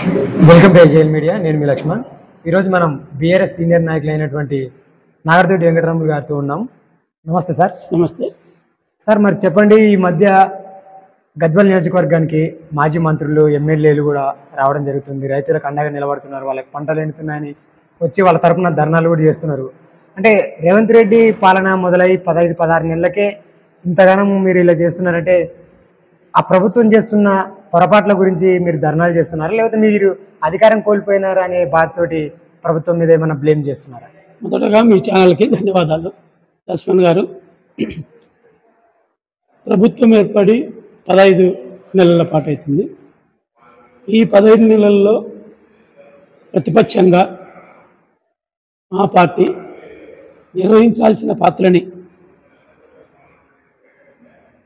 Welcome to AJL media. నేను మీ లక్ష్మణ్. ఈరోజు మనం బీఆర్ఎస్ సీనియర్ నాయకులైనటువంటి నాగరతోటి వెంకటరాములు గారితో ఉన్నాం. నమస్తే సార్. నమస్తే సార్, మరి చెప్పండి, ఈ మధ్య గద్వాల్ నియోజకవర్గానికి మాజీ మంత్రులు, ఎమ్మెల్యేలు కూడా రావడం జరుగుతుంది. రైతులకు అండగా నిలబడుతున్నారు, వాళ్ళకి పంటలు ఎండుతున్నాయని వచ్చి వాళ్ళ తరపున ధర్నాలు కూడా చేస్తున్నారు. అంటే రేవంత్ రెడ్డి పాలన మొదలై 15-16 నెలలకే ఇంతగానం మీరు ఇలా చేస్తున్నారంటే ఆ ప్రభుత్వం చేస్తున్న పొరపాట్ల గురించి మీరు ధర్నాలు చేస్తున్నారా, లేకపోతే మీరు అధికారం కోల్పోయినారా అనే బాధతోటి ప్రభుత్వం మీద ఏమైనా బ్లేమ్ చేస్తున్నారా? మొదటగా మీ ఛానల్కి ధన్యవాదాలు లక్ష్మణ్ గారు. ప్రభుత్వం ఏర్పడి 15 నెలల పాటు అవుతుంది. ఈ 15 నెలల్లో ప్రతిపక్షంగా మా పార్టీ నిర్వహించాల్సిన పాత్రని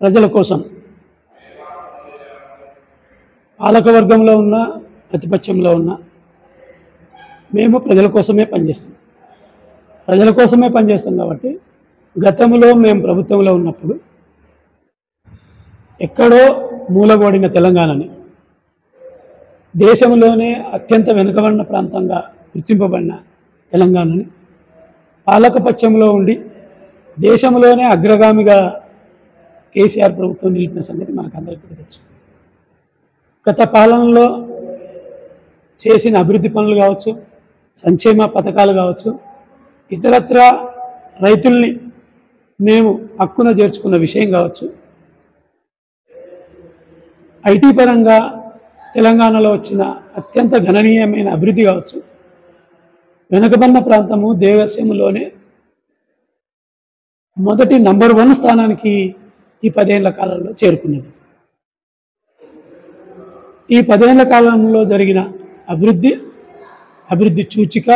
ప్రజల కోసం, పాలకవర్గంలో ఉన్న ప్రతిపక్షంలో ఉన్న మేము ప్రజల కోసమే పనిచేస్తాం కాబట్టి గతంలో మేము ప్రభుత్వంలో ఉన్నప్పుడు ఎక్కడో మూలగోడిన తెలంగాణని దేశంలోనే అత్యంత వెనుకబడిన ప్రాంతంగా గుర్తింపబడిన తెలంగాణని పాలకపక్షంలో ఉండి దేశంలోనే అగ్రగామిగా కేసీఆర్ ప్రభుత్వం నిలిపిన సంగతి మనకందరికీ తెలుసు. గత పాలనలో చేసిన అభివృద్ధి పనులు కావచ్చు, సంక్షేమ పథకాలు కావచ్చు, ఇతరత్ర రైతుల్ని మేము హక్కున చేర్చుకున్న విషయం కావచ్చు, ఐటీ పరంగా తెలంగాణలో వచ్చిన అత్యంత గణనీయమైన అభివృద్ధి కావచ్చు, వెనుకబడిన ప్రాంతము దేశంలోనే మొదటి నంబర్ 1 స్థానానికి ఈ 10 ఏళ్ల కాలంలో చేరుకున్నది. ఈ 10 ఏళ్ల కాలంలో జరిగిన అభివృద్ధి సూచిక,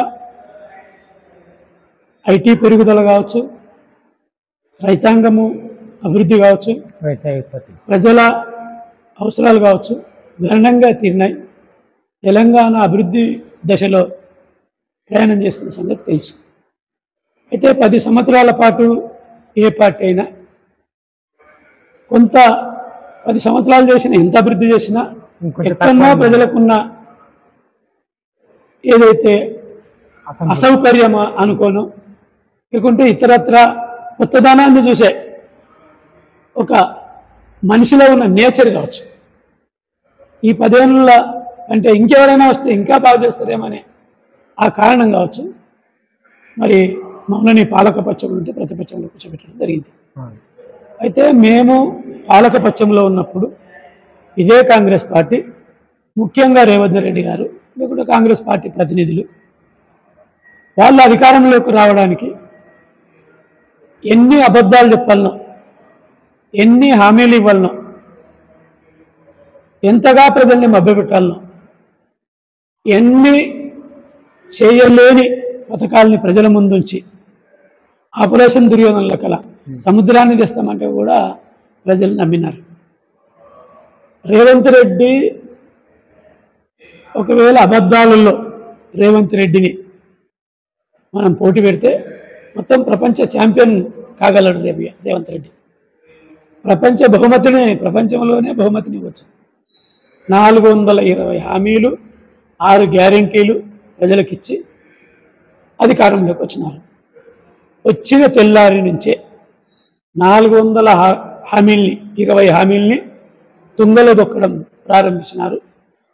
ఐటీ పెరుగుదల కావచ్చు, రైతాంగము అభివృద్ధి కావచ్చు, వ్యవసాయ ఉత్పత్తి, ప్రజల అవసరాలు కావచ్చు, గణనంగా తీరినాయి. తెలంగాణ అభివృద్ధి దశలో ప్రయాణం చేస్తున్న సంగతి తెలుసు. అయితే 10 సంవత్సరాల పాటు ఏ పార్టీ అయినా కొంత 10 సంవత్సరాలు చేసిన ఎంత అభివృద్ధి చేసినా ఎక్కడన్నా ప్రజలకున్న ఏదైతే అసౌకర్యం అనుకోను, లేకుంటే ఇతరత్ర కొత్తదనాన్ని చూసే ఒక మనిషిలో ఉన్న నేచర్ కావచ్చు, ఈ 10 ఏళ్ళ అంటే ఇంకెవరైనా వస్తే ఇంకా బాగా చేస్తారేమనే ఆ కారణం కావచ్చు, మరి మమ్మల్ని పాలకపక్షం నుండి ప్రతిపక్షంలో కూర్చోబెట్టడం జరిగింది. అయితే మేము పాలకపక్షంలో ఉన్నప్పుడు ఇదే కాంగ్రెస్ పార్టీ, ముఖ్యంగా రేవంత్ రెడ్డి గారు, లేకుంటే కాంగ్రెస్ పార్టీ ప్రతినిధులు వాళ్ళు అధికారంలోకి రావడానికి ఎన్ని అబద్ధాలు చెప్పాలనో, ఎన్ని హామీలు ఇవ్వాలనో, ఎంతగా ప్రజల్ని మభ్యపెట్టాలనో, ఎన్ని చేయలేని పథకాలని ప్రజల ముందుంచి ఆపరేషన్ దుర్యోధనల కల సముద్రాన్ని తెస్తామంటే కూడా ప్రజలు నమ్మినారు. రేవంత్ రెడ్డి ఒకవేళ అబద్ధాలలో రేవంత్ రెడ్డిని మనం పోటీ పెడితే మొత్తం ప్రపంచ ఛాంపియన్ కాగలడు రేవంత్ రెడ్డి. ప్రపంచంలోనే బహుమతిని ఇవ్వచ్చు. 420 హామీలు, 6 గ్యారెంటీలు ప్రజలకిచ్చి అధికారంలోకి వచ్చినారు. వచ్చిన తెల్లారి నుంచే 400 హామీల్ని, 20 హామీల్ని తుంగలో దొక్కడం ప్రారంభించినారు.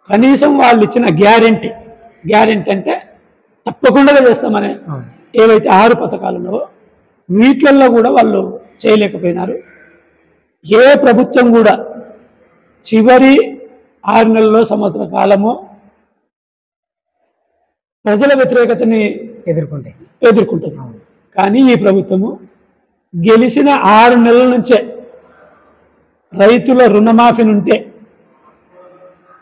కనీసం వాళ్ళు ఇచ్చిన గ్యారెంటీ అంటే తప్పకుండా చేస్తామనే ఏవైతే 6 పథకాలు ఉన్నావో వీటిల్లో కూడా వాళ్ళు చేయలేకపోయినారు. ఏ ప్రభుత్వం కూడా చివరి 6 నెలల్లో, సంవత్సర కాలమో ప్రజల వ్యతిరేకతని ఎదుర్కొంటుంది. కానీ ఈ ప్రభుత్వము గెలిచిన 6 నెలల నుంచే రైతుల రుణమాఫీ ఉంటే,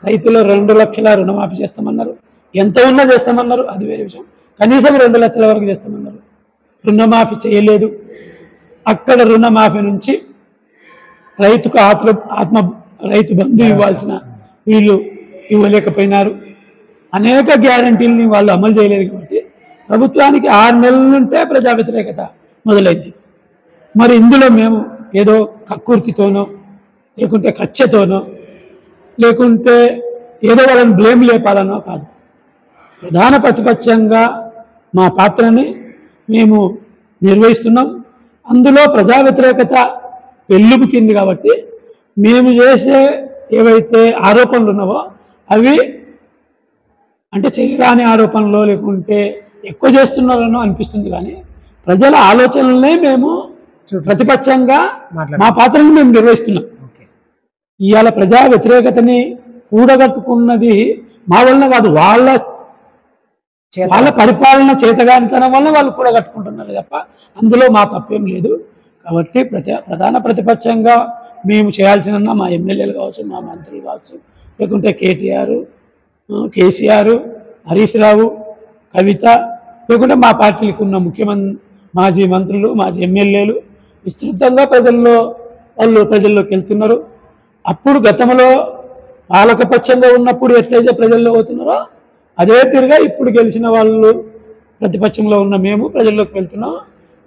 రైతుల 2 లక్షల రుణమాఫీ చేస్తామన్నారు. ఎంత ఉన్నా చేస్తామన్నారు, అది వేరే విషయం. కనీసం 2 లక్షల వరకు చేస్తామన్నారు. రుణమాఫీ చేయలేదు. అక్కడ రుణమాఫీ నుంచి రైతుకు రైతు బంధు ఇవ్వాల్సిన వీళ్ళు ఇవ్వలేకపోయినారు. అనేక గ్యారంటీలని వాళ్ళు అమలు చేయలేదు. కాబట్టి ప్రభుత్వానికి 6 నెలల నుంటే ప్రజా వ్యతిరేకత మొదలైంది. మరి ఇందులో మేము ఏదో కక్కుర్తితోనో, లేకుంటే కచ్చతోనో, లేకుంటే ఏదో వాళ్ళని బ్లేమ్ లేపాలనో కాదు. ప్రధాన ప్రతిపక్షంగా మా పాత్రని మేము నిర్వహిస్తున్నాం. అందులో ప్రజా వ్యతిరేకత వెల్లుబుకింది కాబట్టి మేము చేసే ఏవైతే ఆరోపణలు ఉన్నావో అవి అంటే చేయరాని ఆరోపణలో లేకుంటే ఎక్కువ చేస్తున్నారనో అనిపిస్తుంది. కానీ ప్రజల ఆలోచనలనే మేము ప్రతిపక్షంగా మా పాత్రను మేము నిర్వహిస్తున్నాం. ఇవాళ ప్రజా వ్యతిరేకతని కూడగట్టుకున్నది మా వలన కాదు, వాళ్ళ పరిపాలన చేతగానితనం వల్ల వాళ్ళు కూడగట్టుకుంటున్నారు తప్ప అందులో మా తప్పేం లేదు. కాబట్టి ప్రధాన ప్రతిపక్షంగా మేము చేయాల్సిన మా ఎమ్మెల్యేలు కావచ్చు, మా మంత్రులు కావచ్చు, లేకుంటే కేటీఆర్, కేసీఆర్, హరీష్ రావు, కవిత, లేకుంటే మా పార్టీలకు ఉన్న మాజీ మంత్రులు, మాజీ ఎమ్మెల్యేలు విస్తృతంగా ప్రజల్లోకి వెళ్తున్నారు. అప్పుడు గతంలో పాలకపక్షంగా ఉన్నప్పుడు ఎట్లయితే ప్రజల్లో పోతున్నారో అదే తిరిగా ఇప్పుడు గెలిచిన వాళ్ళు ప్రతిపక్షంలో ఉన్న మేము ప్రజల్లోకి వెళ్తున్నాం.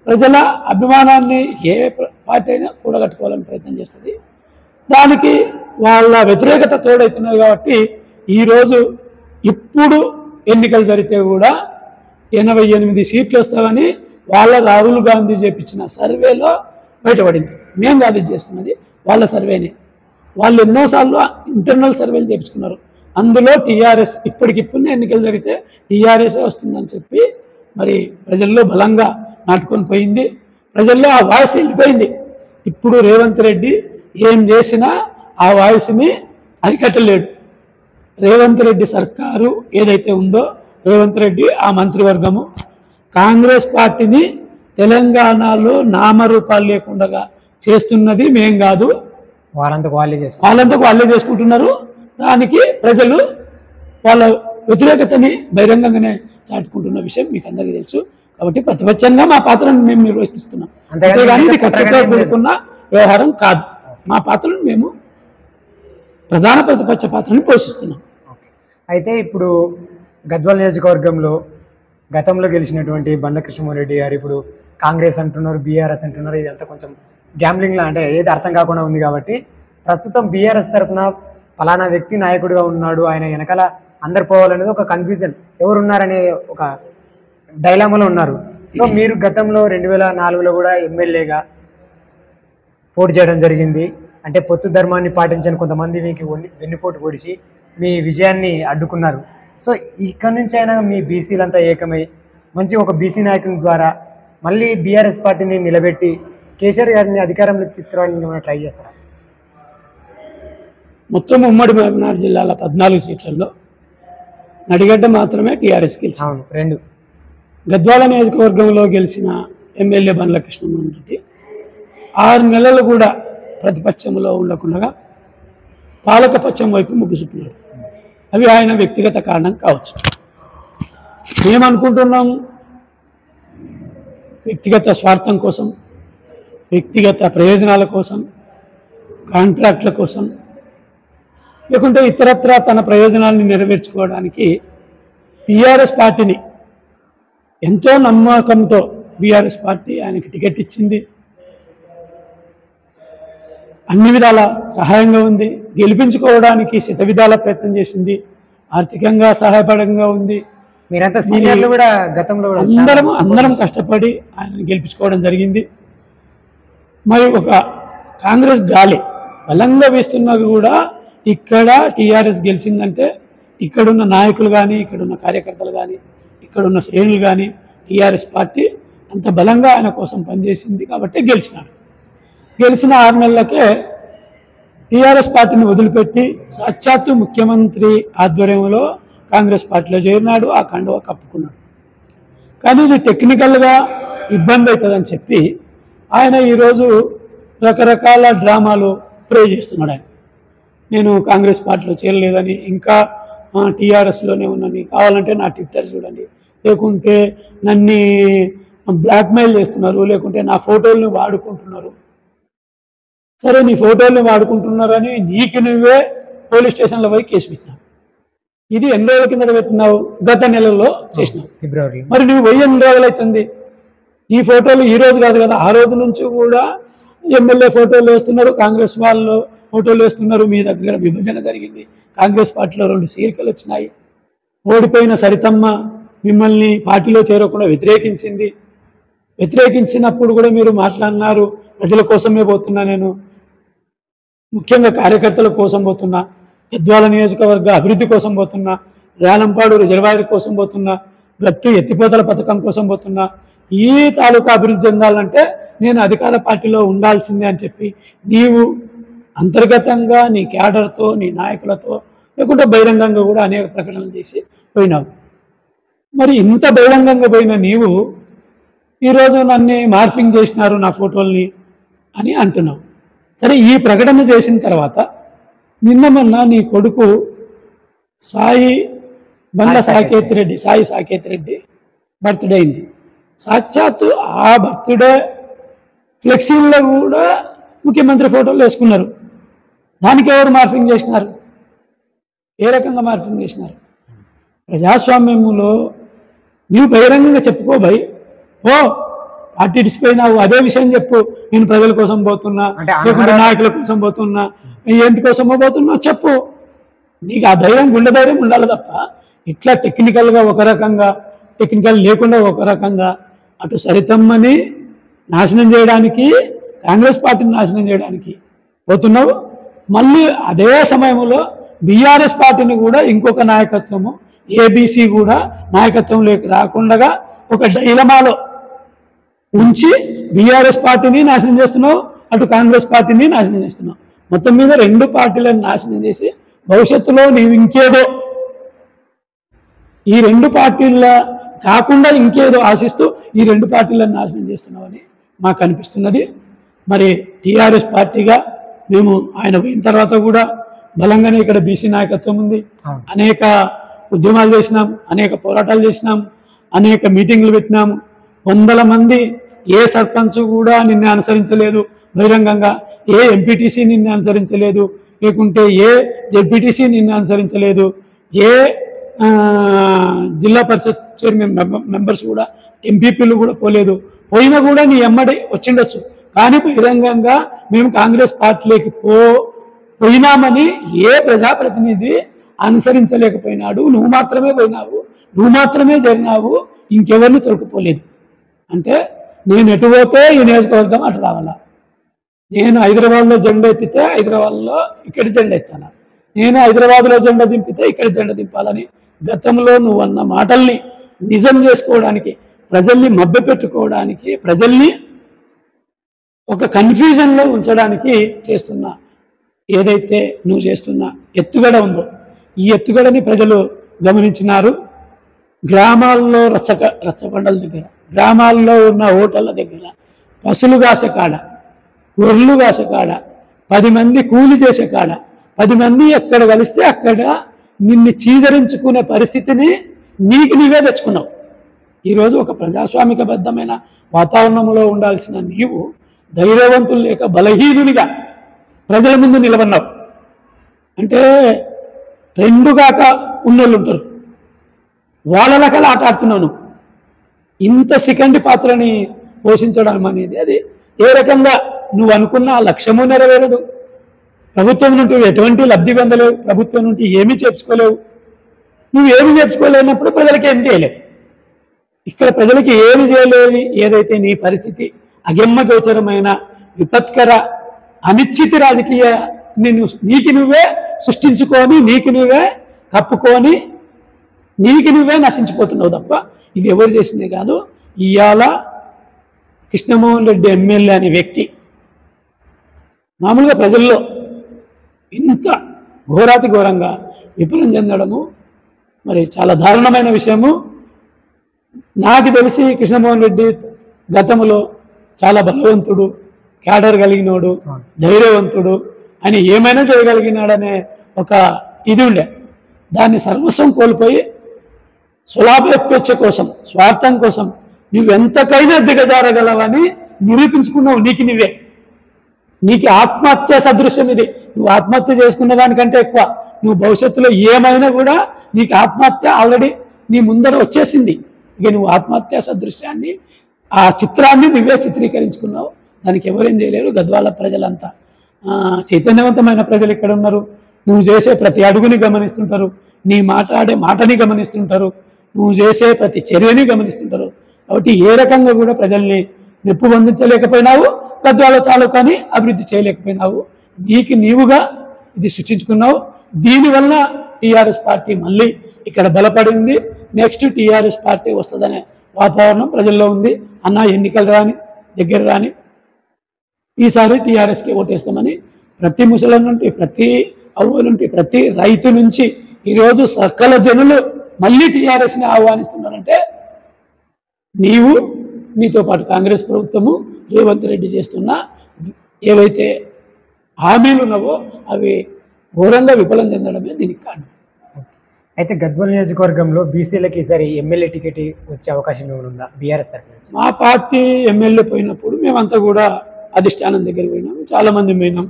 ప్రజల అభిమానాన్ని ఏ పార్టీ అయినా కూడగట్టుకోవాలని ప్రయత్నం చేస్తుంది. దానికి వాళ్ళ వ్యతిరేకత తోడవుతున్నది. కాబట్టి ఈరోజు ఇప్పుడు ఎన్నికలు జరిగితే కూడా 88 సీట్లు వస్తామని వాళ్ళ రాహుల్ గాంధీ చేపించిన సర్వేలో బయటపడింది. మేము కాదు చేసుకున్నది, వాళ్ళ సర్వేనే. వాళ్ళు ఎన్నోసార్లు ఇంటర్నల్ సర్వేలు చేయించుకున్నారు. అందులో టీఆర్ఎస్ ఇప్పటికిప్పుడు ఎన్నికలు జరిగితే టీఆర్ఎస్ వస్తుందని చెప్పి మరి ప్రజల్లో బలంగా నాటుకొని పోయింది. ప్రజల్లో ఆ వాయిస్ వెళ్ళిపోయింది. ఇప్పుడు రేవంత్ రెడ్డి ఏం చేసినా ఆ వాయిస్ని అరికట్టలేడు. రేవంత్ రెడ్డి సర్కారు ఏదైతే ఉందో, రేవంత్ రెడ్డి ఆ మంత్రివర్గము కాంగ్రెస్ పార్టీని తెలంగాణలో నామరూపాలు లేకుండా చేస్తున్నది మేం కాదు, వాళ్ళంతకు వాళ్ళే చేసుకుంటున్నారు. దానికి ప్రజలు వాళ్ళ వ్యతిరేకతని బహిరంగంగానే చాటుకుంటున్న విషయం మీకు అందరికీ తెలుసు. కాబట్టి ప్రతిపక్షంగా మా పాత్రను మేము నిర్వహిస్తున్నాం, అంతేగాని ఇది ఖచ్చితంగా కూడుకున్న వ్యవహారం కాదు. మా పాత్రను మేము ప్రధాన ప్రతిపక్ష పాత్రను పోషిస్తున్నాం. అయితే ఇప్పుడు గద్వాల్ నియోజకవర్గంలో గతంలో గెలిచినటువంటి బండ్ల కృష్ణమోహన్ గారు ఇప్పుడు కాంగ్రెస్ అంటున్నారు, బీఆర్ఎస్ అంటున్నారు. ఇదంతా కొంచెం గ్యాంబ్లింగ్లా అంటే ఏది అర్థం కాకుండా ఉంది. కాబట్టి ప్రస్తుతం బీఆర్ఎస్ తరఫున ఫలానా వ్యక్తి నాయకుడిగా ఉన్నాడు, ఆయన వెనకాల అందరు పోవాలనేది ఒక కన్ఫ్యూజన్, ఎవరున్నారనే ఒక డైలామాలో ఉన్నారు. సో మీరు గతంలో 2004లో కూడా ఎమ్మెల్యేగా పోటీ చేయడం జరిగింది. అంటే పొత్తు ధర్మాన్ని పాటించని కొంతమంది మీకు వెన్నుపోటు పొడిచి మీ విజయాన్ని అడ్డుకున్నారు. సో ఇక్కడ నుంచి అయినా మీ బీసీలంతా ఏకమై మంచి ఒక బీసీ నాయకుని ద్వారా మళ్ళీ బీఆర్ఎస్ పార్టీని నిలబెట్టి కేసీఆర్ గారిని అధికారంలోకి తీసుకురావడానికి ఏమైనా ట్రై చేస్తారా? మొత్తం ఉమ్మడి మహబూబ్నగర్ జిల్లాల 14 సీట్లలో నడిగడ్డ మాత్రమే టీఆర్ఎస్ గెలిచింది. అవును, 2. గద్వాల నియోజకవర్గంలో గెలిచిన ఎమ్మెల్యే బండ్ల కృష్ణమోహన్ రెడ్డి 6 నెలలు కూడా ప్రతిపక్షంలో ఉండకుండా పాలకపక్షం వైపు మొగ్గు చూపినాడు. అవి ఆయన వ్యక్తిగత కారణం కావచ్చు. మేమనుకుంటున్నాం వ్యక్తిగత స్వార్థం కోసం, వ్యక్తిగత ప్రయోజనాల కోసం, కాంట్రాక్ట్ల కోసం, లేకుంటే ఇతరత్ర తన ప్రయోజనాలను నెరవేర్చుకోవడానికి బీఆర్ఎస్ పార్టీని ఎంతో నమ్మకంతో బీఆర్ఎస్ పార్టీ ఆయనకి టికెట్ ఇచ్చింది, అన్ని విధాల సహాయంగా ఉంది, గెలిపించుకోవడానికి శతవిధాల ప్రయత్నం చేసింది, ఆర్థికంగా సహాయపడంగా ఉంది. మీరంతా సీనియర్లు కూడా గతంలో అందరం కష్టపడి ఆయనను గెలిపించుకోవడం జరిగింది. మరి ఒక కాంగ్రెస్ గాలి బలంగా వీస్తున్నా కూడా ఇక్కడ టీఆర్ఎస్ గెలిచిందంటే ఇక్కడున్న నాయకులు కానీ, ఇక్కడున్న కార్యకర్తలు కానీ, ఇక్కడున్న శ్రేణులు కానీ టీఆర్ఎస్ పార్టీ అంత బలంగా ఆయన కోసం పనిచేసింది కాబట్టి గెలిచినాడు. గెలిచిన 6 నెలలకే టీఆర్ఎస్ పార్టీని వదిలిపెట్టి సాక్షాత్తు ముఖ్యమంత్రి ఆధ్వర్యంలో కాంగ్రెస్ పార్టీలో చేరినాడు, ఆ కండువా కప్పుకున్నాడు. కానీ ఇది టెక్నికల్గా ఇబ్బంది అవుతుందని చెప్పి ఆయన ఈరోజు రకరకాల డ్రామాలు ప్రే చేస్తున్నాడు. ఆయన నేను కాంగ్రెస్ పార్టీలో చేరలేదని, ఇంకా టీఆర్ఎస్లోనే ఉన్నాను, కావాలంటే నా ట్విట్టర్ చూడండి, లేకుంటే నన్ను బ్లాక్మెయిల్ చేస్తున్నారు, లేకుంటే నా ఫోటోలను వాడుకుంటున్నారు. సరే, నీ ఫోటోల్ని వాడుకుంటున్నారని నీకు నువ్వే పోలీస్ స్టేషన్లో పోయి కేసు పెట్టినావు. ఇది ఎన్ని రోజుల కింద పెట్టినావు? గత నెలలో చేసినావు, ఫిబ్రవరి. మరి నువ్వు 8 రోజులు అవుతుంది. ఈ ఫోటోలు ఈ రోజు కాదు కదా, ఆ రోజు నుంచి కూడా ఎమ్మెల్యే ఫోటోలు వేస్తున్నారు, కాంగ్రెస్ వాళ్ళు ఫోటోలు వేస్తున్నారు. మీ దగ్గర విభజన జరిగింది, కాంగ్రెస్ పార్టీలో 2 చీలికలు వచ్చినాయి. ఓడిపోయిన సరితమ్మ మిమ్మల్ని పార్టీలో చేరకుండా వ్యతిరేకించింది. వ్యతిరేకించినప్పుడు కూడా మీరు మాట్లాడినారు, ప్రజల కోసమే పోతున్నా, నేను ముఖ్యంగా కార్యకర్తల కోసం పోతున్నా, గద్వాల నియోజకవర్గ అభివృద్ధి కోసం పోతున్నా, రేలంపాడు రిజర్వాయర్ కోసం పోతున్నా, గట్టు ఎత్తిపోతల పథకం కోసం పోతున్నా, ఈ తాలూకా అభివృద్ధి చెందాలంటే నేను అధికార పార్టీలో ఉండాల్సిందే అని చెప్పి నీవు అంతర్గతంగా నీ క్యాడర్తో, నీ నాయకులతో, లేకుంటే బహిరంగంగా కూడా అనేక ప్రకటనలు చేసి పోయినావు. మరి ఇంత బహిరంగంగా పోయిన నీవు ఈరోజు నన్ను మార్ఫింగ్ చేసినారు నా ఫోటోల్ని అని అంటున్నావు. సరే, ఈ ప్రకటన చేసిన తర్వాత నిన్న మొన్న నీ కొడుకు సాయి సాకేత్ రెడ్డి బర్త్డే అయింది. సాక్షాత్తు ఆ బర్త్డే ఫ్లెక్సీల్లో కూడా ముఖ్యమంత్రి ఫోటోలు వేసుకున్నారు. దానికి ఎవరు మార్ఫింగ్ చేసినారు? ఏ రకంగా మార్ఫింగ్ చేసినారు? ప్రజాస్వామ్యంలో నీవు బహిరంగంగా చెప్పుకోబోయి పార్టీ డిసిపోయినావు, అదే విషయం చెప్పు, నేను ప్రజల కోసం పోతున్నా, లేకుంటే నాయకుల కోసం పోతున్నా, ఏంటి కోసమో పోతున్నా చెప్పు. నీకు ఆ ధైర్యం, గుండె ధైర్యం ఉండాలి తప్ప ఇట్లా టెక్నికల్గా ఒక రకంగా, టెక్నికల్ లేకుండా ఒక రకంగా అటు సరితమ్మని నాశనం చేయడానికి, కాంగ్రెస్ పార్టీని నాశనం చేయడానికి పోతున్నావు. మళ్ళీ అదే సమయంలో బీఆర్ఎస్ పార్టీని కూడా ఇంకొక నాయకత్వము, ఏబీసీ కూడా నాయకత్వం రాకుండా ఒక డైలమాలో ఉంచి బీఆర్ఎస్ పార్టీని నాశనం చేస్తున్నావు, అటు కాంగ్రెస్ పార్టీని నాశనం చేస్తున్నావు. మొత్తం మీద 2 పార్టీలను నాశనం చేసి భవిష్యత్తులో నీవు ఇంకేదో ఈ 2 పార్టీల కాకుండా ఇంకేదో ఆశిస్తూ ఈ 2 పార్టీలను నాశనం చేస్తున్నావని మాకు అనిపిస్తున్నది. మరి టీఆర్ఎస్ పార్టీగా మేము ఆయన పోయిన తర్వాత కూడా బలంగానే ఇక్కడ బీసీ నాయకత్వం ఉంది. అనేక ఉద్యమాలు చేసినాం, అనేక పోరాటాలు చేసినాం, అనేక మీటింగ్లు పెట్టినాము. 100 మంది ఏ సర్పంచ్ కూడా నిన్ను అనుసరించలేదు బహిరంగంగా, ఏ ఎంపీటీసీ నిన్ను అనుసరించలేదు, లేకుంటే ఏ జెడ్పీటీసీ నిన్ను అనుసరించలేదు, ఏ జిల్లా పరిషత్ చైర్మన్ మెంబర్స్ కూడా, ఎంపీపీలు కూడా పోలేదు. పోయినా కూడా నీ ఎమ్మడి వచ్చిండొచ్చు, కానీ బహిరంగంగా మేము కాంగ్రెస్ పార్టీలోకి పోయినామని ఏ ప్రజాప్రతినిధి అనుసరించలేకపోయినాడు. నువ్వు మాత్రమే పోయినావు, నువ్వు మాత్రమే జరిగినావు, ఇంకెవరిని తొలకపోలేదు. అంటే నేను ఎటు పోతే ఈ నియోజకవర్గం అటు రావాలా, నేను హైదరాబాద్లో జెండా ఎత్తితే హైదరాబాద్లో ఇక్కడ జెండా ఎత్తాను, నేను హైదరాబాద్లో జెండా దింపితే ఇక్కడ జెండా దింపాలని గతంలో నువ్వు అన్న మాటల్ని నిజం చేసుకోవడానికి, ప్రజల్ని మభ్యపెట్టుకోవడానికి, ప్రజల్ని ఒక కన్ఫ్యూజన్లో ఉంచడానికి చేస్తున్నా ఏదైతే నువ్వు చేస్తున్న ఎత్తుగడ ఉందో, ఈ ఎత్తుగడని ప్రజలు గమనించినారు. గ్రామాల్లో రచ్చబండల దగ్గర, గ్రామాల్లో ఉన్న హోటళ్ళ దగ్గర, పశువులు కాసే కాడ, గొర్రెలు కాసే కాడ, 10 మంది కూలి చేసే కాడ, 10 మంది ఎక్కడ కలిస్తే అక్కడ నిన్ను చీదరించుకునే పరిస్థితిని నీకు నీవే తెచ్చుకున్నావు. ఈరోజు ఒక ప్రజాస్వామికబద్ధమైన వాతావరణంలో ఉండాల్సిన నీవు ధైర్యవంతులు లేక బలహీనునిగా ప్రజల ముందు నిలబడినావు. అంటే 2 గాక ఉన్నోళ్ళు ఉంటారు, వాళ్ళ లెక్కలు ఆట ఆడుతున్నాను. ఇంత సెకండ్ పాత్రని పోషించడం అనేది అది ఏ రకంగా నువ్వు అనుకున్న లక్ష్యము నెరవేరదు. ప్రభుత్వం నుండి ఎటువంటి లబ్ధి పొందలేవు, ప్రభుత్వం నుండి ఏమీ చేర్చుకోలేవు. నువ్వు ఏమి చేర్చుకోలేనప్పుడు ప్రజలకి ఏం చేయలేవు. ఇక్కడ ప్రజలకి ఏమి చేయలేని ఏదైతే నీ పరిస్థితి అగమ్య గోచరమైన విపత్కర అనిశ్చిత రాజకీయ నీకు నువ్వే సృష్టించుకొని, నీకు నువ్వే కప్పుకొని, నీకు నువ్వే నశించిపోతున్నావు తప్ప ఇది ఎవరు చేసిందే కాదు. ఇవాళ కృష్ణమోహన్ రెడ్డి ఎమ్మెల్యే అనే వ్యక్తి మామూలుగా ప్రజల్లో ఇంత ఘోరాతి ఘోరంగా విఫలం చెందడము మరి చాలా దారుణమైన విషయము. నాకు తెలిసి కృష్ణమోహన్ రెడ్డి గతంలో చాలా బలవంతుడు, క్యాడర్ కలిగినోడు, ధైర్యవంతుడు, అని ఏమైనా చేయగలిగినాడనే ఒక ఇది ఉండే. దాన్ని సర్వస్వం కోల్పోయి సులాభేచ్ఛ కోసం, స్వార్థం కోసం నువ్వెంతకైనా దిగజారగలవని నిరూపించుకున్నావు. నీకు ఆత్మహత్య సదృశ్యం ఇది. నువ్వు ఆత్మహత్య చేసుకున్న దానికంటే ఎక్కువ నువ్వు భవిష్యత్తులో ఏమైనా కూడా నీకు ఆత్మహత్య ఆల్రెడీ నీ ముందర వచ్చేసింది. ఇక నువ్వు ఆత్మహత్య సదృశ్యాన్ని, ఆ చిత్రాన్ని నువ్వే చిత్రీకరించుకున్నావు. దానికి ఎవరేం చేయలేరు. గద్వాల ప్రజలంతా చైతన్యవంతమైన ప్రజలు ఇక్కడ ఉన్నారు. నువ్వు చేసే ప్రతి అడుగుని గమనిస్తుంటారు, నీ మాట్లాడే మాటని గమనిస్తుంటారు, నువ్వు చేసే ప్రతి చర్యని గమనిస్తుంటారు. కాబట్టి ఏ రకంగా కూడా ప్రజల్ని మెప్పు పొందించలేకపోయినావు, గద్వాల తాలూకాని అభివృద్ధి చేయలేకపోయినావు. నీకు నీవుగా ఇది సృష్టించుకున్నావు. దీనివల్ల టీఆర్ఎస్ పార్టీ మళ్ళీ ఇక్కడ బలపడింది. నెక్స్ట్ టీఆర్ఎస్ పార్టీ వస్తుందనే వాతావరణం ప్రజల్లో ఉంది. అన్న ఎన్నికలు రాని దగ్గర రాని ఈసారి టీఆర్ఎస్కి ఓటేస్తామని ప్రతి ముసలి నుండి, ప్రతి అవ్వ నుండి, ప్రతి రైతు నుంచి ఈరోజు సకల జనులు మళ్ళీ టీఆర్ఎస్ని ఆహ్వానిస్తున్నారంటే నీవు, నీతో పాటు కాంగ్రెస్ ప్రభుత్వము, రేవంత్ రెడ్డి చేస్తున్న ఏవైతే హామీలు ఉన్నావో అవి ఘోరంగా విఫలం చెందడమే దీనికి కారణం. అయితే గద్వాల నియోజకవర్గంలో బీసీలకి ఈసారి ఎమ్మెల్యే టికెట్ వచ్చే అవకాశం ఏమైనా ఉందా బీఆర్ఎస్ తరఫు నుంచి? మా పార్టీ ఎమ్మెల్యే పోయినప్పుడు మేమంతా కూడా అధిష్టానం దగ్గరికి పోయినాం, చాలామంది పోయినాం.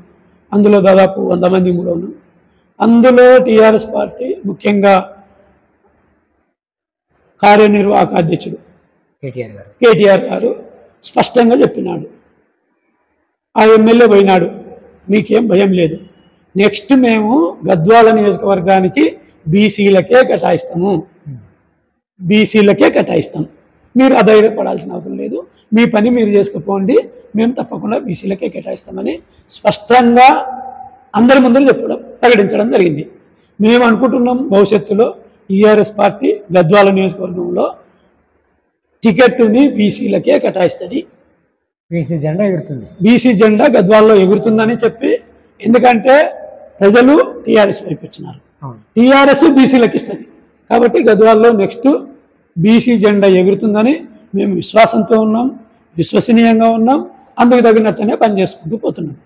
అందులో దాదాపు 100 మంది కూడా ఉన్నాం. అందులో టీఆర్ఎస్ పార్టీ ముఖ్యంగా కార్యనిర్వాహక అధ్యక్షుడు కేటీఆర్ గారు స్పష్టంగా చెప్పినాడు, ఆ ఎమ్మెల్యే పోయినాడు, మీకేం భయం లేదు, నెక్స్ట్ మేము గద్వాల నియోజకవర్గానికి బీసీలకే కేటాయిస్తాం, మీరు అధైర్యపడాల్సిన అవసరం లేదు, మీ పని మీరు చేసుకుపోండి, మేము తప్పకుండా బీసీలకే కేటాయిస్తామని స్పష్టంగా అందరి ముందర ప్రకటించడం జరిగింది. మేము అనుకుంటున్నాం భవిష్యత్తులో టీఆర్ఎస్ పార్టీ గద్వాల నియోజకవర్గంలో టికెట్ని బీసీలకే కేటాయిస్తుంది. బీసీ జెండా ఎగురుతుంది, బీసీ జెండా గద్వాల్లో ఎగురుతుందని చెప్పి, ఎందుకంటే ప్రజలు టీఆర్ఎస్ వైపు వచ్చినారు, టీఆర్ఎస్ బీసీలకు ఇస్తుంది కాబట్టి గద్వాల్లో నెక్స్ట్ బీసీ జెండా ఎగురుతుందని మేము విశ్వాసంతో ఉన్నాం, విశ్వసనీయంగా ఉన్నాం, అందుకు తగినట్టునే పనిచేసుకుంటూ పోతున్నాం.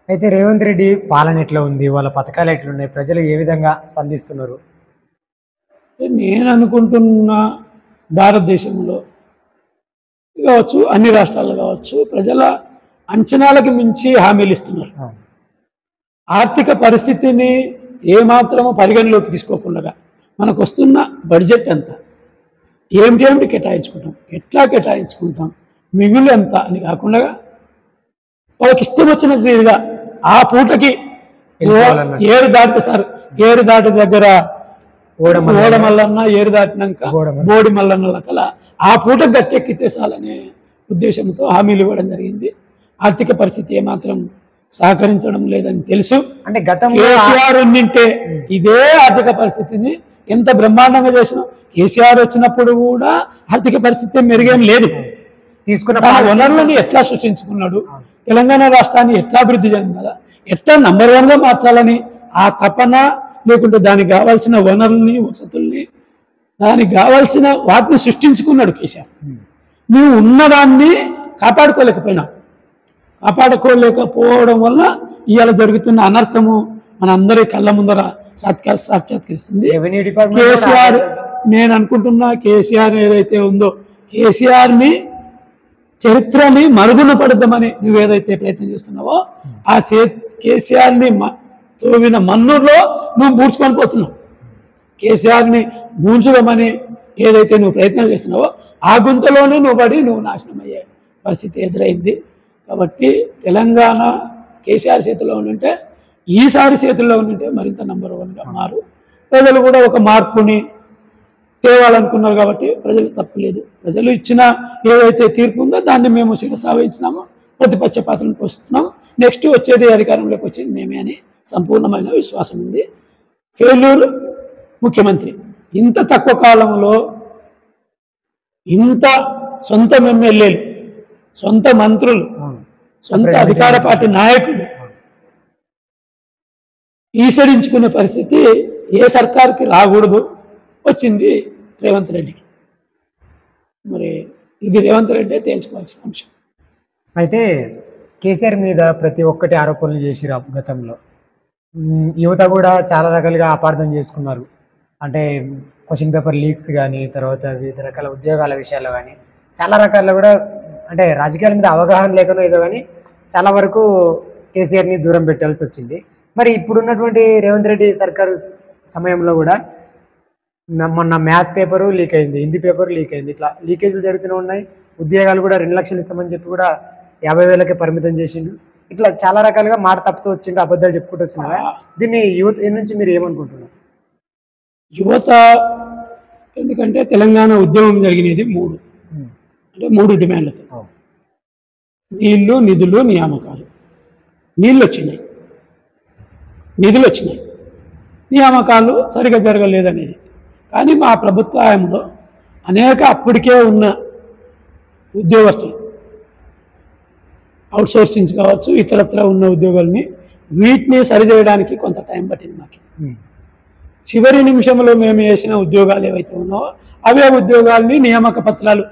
అయితే రేవంత్ రెడ్డి పాలన ఎట్లా ఉంది, వాళ్ళ పథకాలు ఎట్లున్నాయి, ప్రజలు ఏ విధంగా స్పందిస్తున్నారు? నేను అనుకుంటున్న భారతదేశంలో కావచ్చు, అన్ని రాష్ట్రాల్లో కావచ్చు, ప్రజల అంచనాలకు మించి హామీలు ఇస్తున్నారు. ఆర్థిక పరిస్థితిని ఏమాత్రము పరిగణలోకి తీసుకోకుండా మనకు వస్తున్న బడ్జెట్ ఎంత, ఏమిటి కేటాయించుకుంటాం, ఎట్లా కేటాయించుకుంటాం, మిగులు ఎంత అని కాకుండా వాళ్ళకి ఇష్టం వచ్చిన తీరుగా ఆ పూటకి ఏరు దాటితే సార్, ఏరు దాటి దగ్గర ఓడమల్లన్న, ఏరు దాటినాక బోడి మల్లన్న కల ఆ పూట గట్టెక్కితే చాలనే ఉద్దేశంతో హామీలు ఇవ్వడం జరిగింది. ఆర్థిక పరిస్థితి ఏమాత్రం సహకరించడం లేదని తెలుసు. అంటే గతంలో కేసీఆర్ ఉండింటే ఇదే ఆర్థిక పరిస్థితిని ఎంత బ్రహ్మాండంగా చేసినా, కేసీఆర్ వచ్చినప్పుడు కూడా ఆర్థిక పరిస్థితి మెరుగేం లేదు. తీసుకున్న వనరులను ఎట్లా సృష్టించుకున్నాడు, తెలంగాణ రాష్ట్రాన్ని ఎట్లా అభివృద్ధి చెందాలా, ఎట్లా నంబర్ 1గా మార్చాలని ఆ తపన, లేకుంటే దానికి కావాల్సిన వనరుల్ని, వసతుల్ని, దానికి కావాల్సిన వాటిని సృష్టించుకున్నాడు కేసీఆర్. నువ్వు ఉన్నదాన్ని కాపాడుకోలేకపోవడం వల్ల ఇవాళ జరుగుతున్న అనర్థము మన అందరి కళ్ళ ముందర సాక్షాత్కరిస్తుంది. కేసీఆర్, నేను అనుకుంటున్నా కేసీఆర్ ఏదైతే ఉందో, కేసీఆర్ని చరిత్రని మరుగున పడదామని నువ్వేదైతే ప్రయత్నం చేస్తున్నావో, ఆ కేసీఆర్ని తోవిన మన్నులో నువ్వు పూడ్చుకొని పోతున్నావు. కేసీఆర్ని పూడ్చడమని ఏదైతే నువ్వు ప్రయత్నం చేస్తున్నావో ఆ గుంతలోనే నువ్వు నాశనం అయ్యే పరిస్థితి ఎదురైంది. కాబట్టి తెలంగాణ కేసీఆర్ చేతిలో ఉంటే, ఈసారి చేతుల్లో ఉంటే మరింత నంబర్ 1గా మారు. ప్రజలు కూడా ఒక మార్పుని తేవాలనుకున్నారు కాబట్టి ప్రజలు తప్పులేదు. ప్రజలు ఇచ్చిన ఏదైతే తీర్పు ఉందో దాన్ని మేము శిరసావహించినాము, ప్రతిపక్ష పాత్రను పోస్తున్నాం. నెక్స్ట్ వచ్చేది అధికారంలోకి వచ్చేది మేమే అని సంపూర్ణమైన విశ్వాసం ఉంది. ఫెయిల్యూర్ ముఖ్యమంత్రి, ఇంత తక్కువ కాలంలో ఇంత సొంత ఎమ్మెల్యేలు, సొంత మంత్రులు, సొంత అధికార పార్టీ నాయకులు ఈసడించుకునే పరిస్థితి ఏ సర్కార్కి రాకూడదు, వచ్చింది రేవంత్ రెడ్డికి. మరి ఇది రేవంత్ రెడ్డి తేల్చుకోవాల్సిన అంశం. అయితే కేసీఆర్ మీద ప్రతి ఒక్కటి ఆరోపణలు చేసిరు గతంలో. యువత కూడా చాలా రకాలుగా అపార్థం చేసుకున్నారు. అంటే క్వశ్చన్ పేపర్ లీక్స్ కానీ, తర్వాత వివిధ రకాల ఉద్యోగాల విషయాల్లో కానీ, చాలా రకాల్లో కూడా అంటే రాజకీయాల మీద అవగాహన లేకనో ఏదో కానీ చాలా వరకు కేసీఆర్ని దూరం పెట్టాల్సి వచ్చింది. మరి ఇప్పుడున్నటువంటి రేవంత్ రెడ్డి సర్కారు సమయంలో కూడా మొన్న మ్యాథ్స్ పేపరు లీక్ అయింది, హిందీ పేపర్ లీక్ అయింది, ఇట్లా లీకేజీలు జరుగుతూనే ఉన్నాయి. ఉద్యోగాలు కూడా 2 లక్షలు ఇస్తామని చెప్పి కూడా 50,000కే పరిమితం చేసిండు, ఇట్లా చాలా రకాలుగా మాట తప్పుతూ వచ్చిండు, అబద్ధాలు చెప్పుకుంటూ వచ్చినా దీన్ని యువత నుంచి మీరు ఏమనుకుంటున్నారు? యువత ఎందుకంటే తెలంగాణ ఉద్యమం జరిగినది 3 అంటే 3 డిమాండ్లతో: నీళ్లు, నిధులు, నియామకాలు. నీళ్ళు వచ్చినాయి, నిధులు వచ్చినాయి, నియామకాలు సరిగా జరగలేదనేది. కానీ మా ప్రభుత్వ హయాంలో అనేక అప్పటికే ఉన్న ఉద్యోగస్తులు, అవుట్సోర్సింగ్స్ కావచ్చు, ఇతరత్ర ఉన్న ఉద్యోగాల్ని వీటిని సరిచేయడానికి కొంత టైం పట్టింది మాకు. చివరి నిమిషంలో మేము వేసిన ఉద్యోగాలు ఏవైతే ఉన్నావో అవే ఉద్యోగాల్ని నియామక పత్రాలు,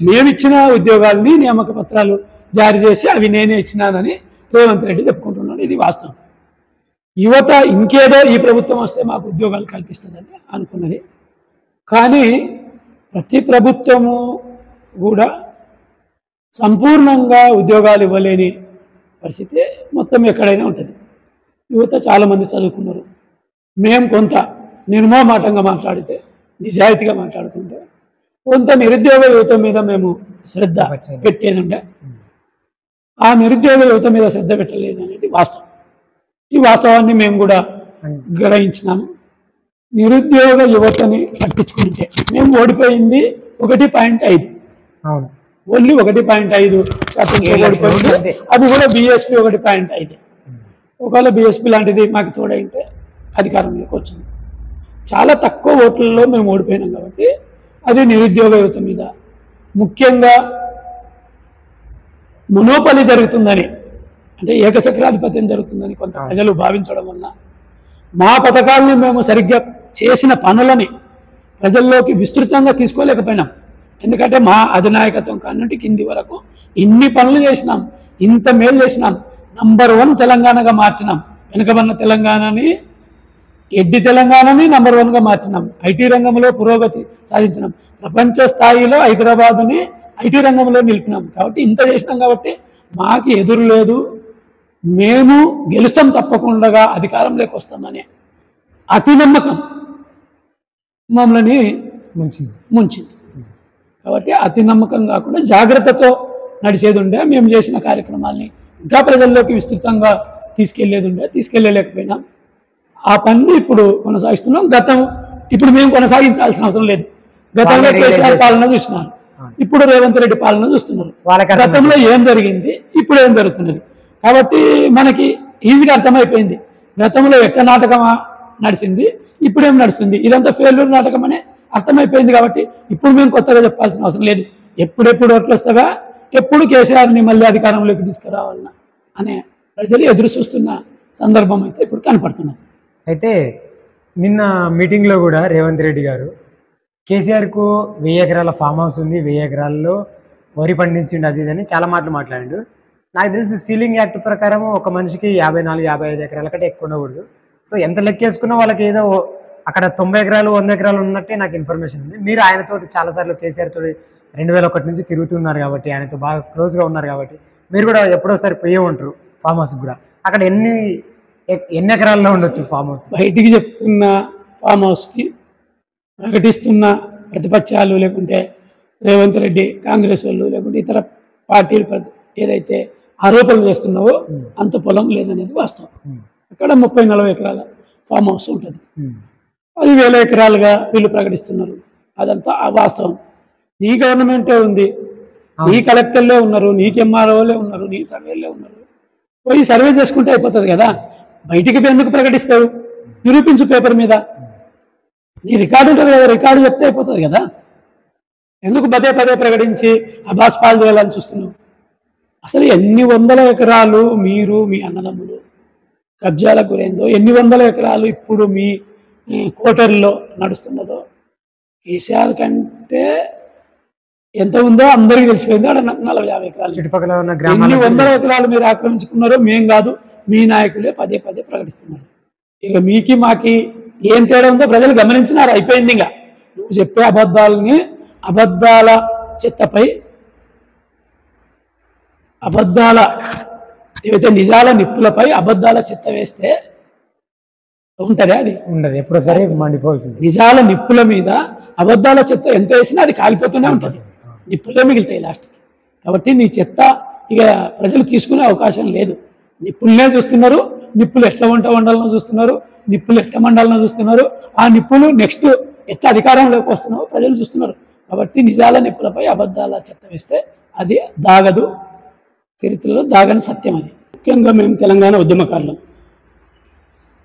మేమిచ్చిన ఉద్యోగాల్ని నియామక పత్రాలు జారీ చేసి అవి నేనే ఇచ్చినానని రేవంత్ రెడ్డి చెప్పుకుంటున్నాడు. ఇది వాస్తవం. యువత ఇంకేదో ఈ ప్రభుత్వం వస్తే మాకు ఉద్యోగాలు కల్పిస్తుందని అనుకున్నది. కానీ ప్రతి ప్రభుత్వము కూడా సంపూర్ణంగా ఉద్యోగాలు ఇవ్వలేని పరిస్థితి మొత్తం ఎక్కడైనా ఉంటుంది. యువత చాలామంది చదువుకున్నారు. మేము కొంత నిర్మోహమాటంగా మాట్లాడితే, నిజాయితీగా మాట్లాడుకుంటే, కొంత నిరుద్యోగ యువత మీద మేము శ్రద్ధ పెట్టేదంటే ఆ నిరుద్యోగ యువత మీద శ్రద్ధ పెట్టలేదు అనేది వాస్తవం. ఈ వాస్తవాన్ని మేము కూడా గ్రహించినాము. నిరుద్యోగ యువతని పట్టించుకుంటే మేము ఓడిపోయింది 1.5, ఓన్లీ 1.5% ఓడిపోయింది. అది కూడా బీఎస్పీ 1.5. ఒకవేళ బీఎస్పీ లాంటిది మాకు తోడైతే అధికారంలోకి వచ్చింది. చాలా తక్కువ ఓట్లలో మేము ఓడిపోయినాం కాబట్టి అది నిరుద్యోగ యువత మీద, ముఖ్యంగా మొనోపలి జరుగుతుందని, అంటే ఏకచక్రాధిపత్యం జరుగుతుందని కొంత ప్రజలు భావించడం వల్ల మా పథకాలని మేము సరిగ్గా చేసిన పనులని ప్రజల్లోకి విస్తృతంగా తీసుకోలేకపోయినాం. ఎందుకంటే మా అధినాయకత్వం కానుండి కింది వరకు ఇన్ని పనులు చేసినాం, ఇంత మేలు చేసినాం, నంబర్ 1 తెలంగాణగా మార్చినాం. వెనుకబడిన తెలంగాణని, ఎడ్డి తెలంగాణని నంబర్ 1గా మార్చినాం. ఐటీ రంగంలో పురోగతి సాధించినాం. ప్రపంచ స్థాయిలో హైదరాబాద్ని ఐటీ రంగంలో నిలిపినాం. కాబట్టి ఇంత చేసినాం కాబట్టి మాకు ఎదురు లేదు, మేము గెలుస్తాం, తప్పకుండా అధికారంలోకి వస్తామని అతి నమ్మకం మమ్మల్ని ముంచింది. కాబట్టి అతి నమ్మకం కాకుండా జాగ్రత్తతో నడిచేది ఉండే. మేము చేసిన కార్యక్రమాల్ని ఇంకా ప్రజల్లోకి విస్తృతంగా తీసుకెళ్ళలేకపోయినాం. ఆ పని ఇప్పుడు కొనసాగిస్తున్నాం. ఇప్పుడు మేము కొనసాగించాల్సిన అవసరం లేదు. గతంలో కేసీఆర్ పాలన చూస్తున్నారు, ఇప్పుడు రేవంత్ రెడ్డి పాలన చూస్తున్నారు. గతంలో ఏం జరిగింది, ఇప్పుడు ఏం జరుగుతున్నది. కాబట్టి మనకి ఈజీగా అర్థమైపోయింది గతంలో ఎక్క నాటకమా నడిచింది, ఇప్పుడేం నడుస్తుంది, ఇదంతా ఫెయిల్యూర్ నాటకం అనే అర్థమైపోయింది. కాబట్టి ఇప్పుడు మేము కొత్తగా చెప్పాల్సిన అవసరం లేదు. ఎప్పుడెప్పుడు ఓట్లు వస్తావా, ఎప్పుడు కేసీఆర్ని మళ్ళీ అధికారంలోకి తీసుకురావాలన్నా అనే ప్రజలు ఎదురు చూస్తున్న సందర్భం అయితే ఇప్పుడు కనపడుతున్నది. అయితే నిన్న మీటింగ్లో కూడా రేవంత్ రెడ్డి గారు కేసీఆర్కు 1000 ఎకరాల ఫామ్ హౌస్ ఉంది, 1000 ఎకరాల్లో వరి పండించిండు, అది ఇదని చాలా మాటలు మాట్లాడిండు. నాకు తెలిసి సీలింగ్ యాక్ట్ ప్రకారం ఒక మనిషికి 54-55 ఎకరాల కంటే ఎక్కువ ఉండకూడదు. సో ఎంత లెక్కేసుకున్నా వాళ్ళకి ఏదో అక్కడ 90 ఎకరాలు 100 ఎకరాలు ఉన్నట్టే నాకు ఇన్ఫర్మేషన్ ఉంది. మీరు ఆయనతో చాలాసార్లు కేసీఆర్ తోటి 2001 నుంచి తిరుగుతున్నారు కాబట్టి, ఆయనతో బాగా క్లోజ్గా ఉన్నారు కాబట్టి మీరు కూడా ఎప్పుడోసారి పోయే ఉంటారు ఫామ్ హౌస్ కూడా. అక్కడ ఎన్ని ఎకరాల్లో ఉండొచ్చు ఫామ్ హౌస్? బయటికి చెప్తున్న ఫామ్ హౌస్కి ప్రకటిస్తున్న ప్రతిపక్షాలు, లేకుంటే రేవంత్ రెడ్డి, కాంగ్రెస్ వాళ్ళు, లేకుంటే ఇతర పార్టీలు ఏదైతే ఆరోపణలు చేస్తున్నావో అంత పొలం లేదనేది వాస్తవం. అక్కడ 30-40 ఎకరాల ఫామ్ హౌస్ ఉంటుంది. 10,000 ఎకరాలుగా వీళ్ళు ప్రకటిస్తున్నారు. అదంతా వాస్తవం. నీ గవర్నమెంటే ఉంది, నీ కలెక్టర్లే ఉన్నారు, నీకు ఎంఆర్ఓలే ఉన్నారు, నీ సర్వేలే ఉన్నారు. పోయి సర్వే చేసుకుంటే అయిపోతుంది కదా. బయటికి ఎందుకు ప్రకటిస్తావు? నిరూపించు పేపర్ మీద. నీ రికార్డు ఉంటుంది కదా, రికార్డు చెప్తే అయిపోతుంది కదా. ఎందుకు పదే ప్రకటించి అబాస్ పాలు చేయాలని చూస్తున్నావు? అసలు ఎన్ని వందల ఎకరాలు మీరు, మీ అన్నదమ్ములు కబ్జాలకు గురైందో, ఎన్ని వందల ఎకరాలు ఇప్పుడు మీ కోటర్లో నడుస్తున్నదో, కేసీఆర్ కంటే ఎంత ఉందో అందరికీ తెలిసిపోయింది. అక్కడ 40-50 ఎకరాలు చుట్టుపక్కల ఉన్న ఎన్ని వందల ఎకరాలు మీరు ఆక్రమించుకున్నారో మేం కాదు, మీ నాయకులే పదే ప్రకటిస్తున్నారు. ఇక మీకి మాకి ఏం తేడా ఉందో ప్రజలు గమనించినారు. అయిపోయింది. ఇంకా నువ్వు చెప్పే అబద్ధాల చెత్తపై ఏవైతే నిజాల నిప్పులపై అబద్ధాల చెత్త వేస్తే ఉంటుందా? అది ఉండదు, ఎప్పుడో సరే మండిపోవాల్సింది. నిజాల నిప్పుల మీద అబద్ధాల చెత్త ఎంత వేసినా అది కాలిపోతూనే ఉంటుంది, నిప్పులే మిగులుతాయి లాస్ట్కి. కాబట్టి నీ చెత్త ఇక ప్రజలు తీసుకునే అవకాశం లేదు. నిప్పులనే చూస్తున్నారు, నిప్పులు ఎట్లా వండాలనో చూస్తున్నారు, నిప్పులు ఎట్లా మండాలనో చూస్తున్నారు, ఆ నిప్పులు నెక్స్ట్ ఎట్లా అధికారంలోకి వస్తున్నారో ప్రజలు చూస్తున్నారు. కాబట్టి నిజాల నిప్పులపై అబద్ధాల చెత్త వేస్తే అది దాగదు, చరిత్రలో దాగని సత్యం అది. ముఖ్యంగా మేము తెలంగాణ ఉద్యమకారులం.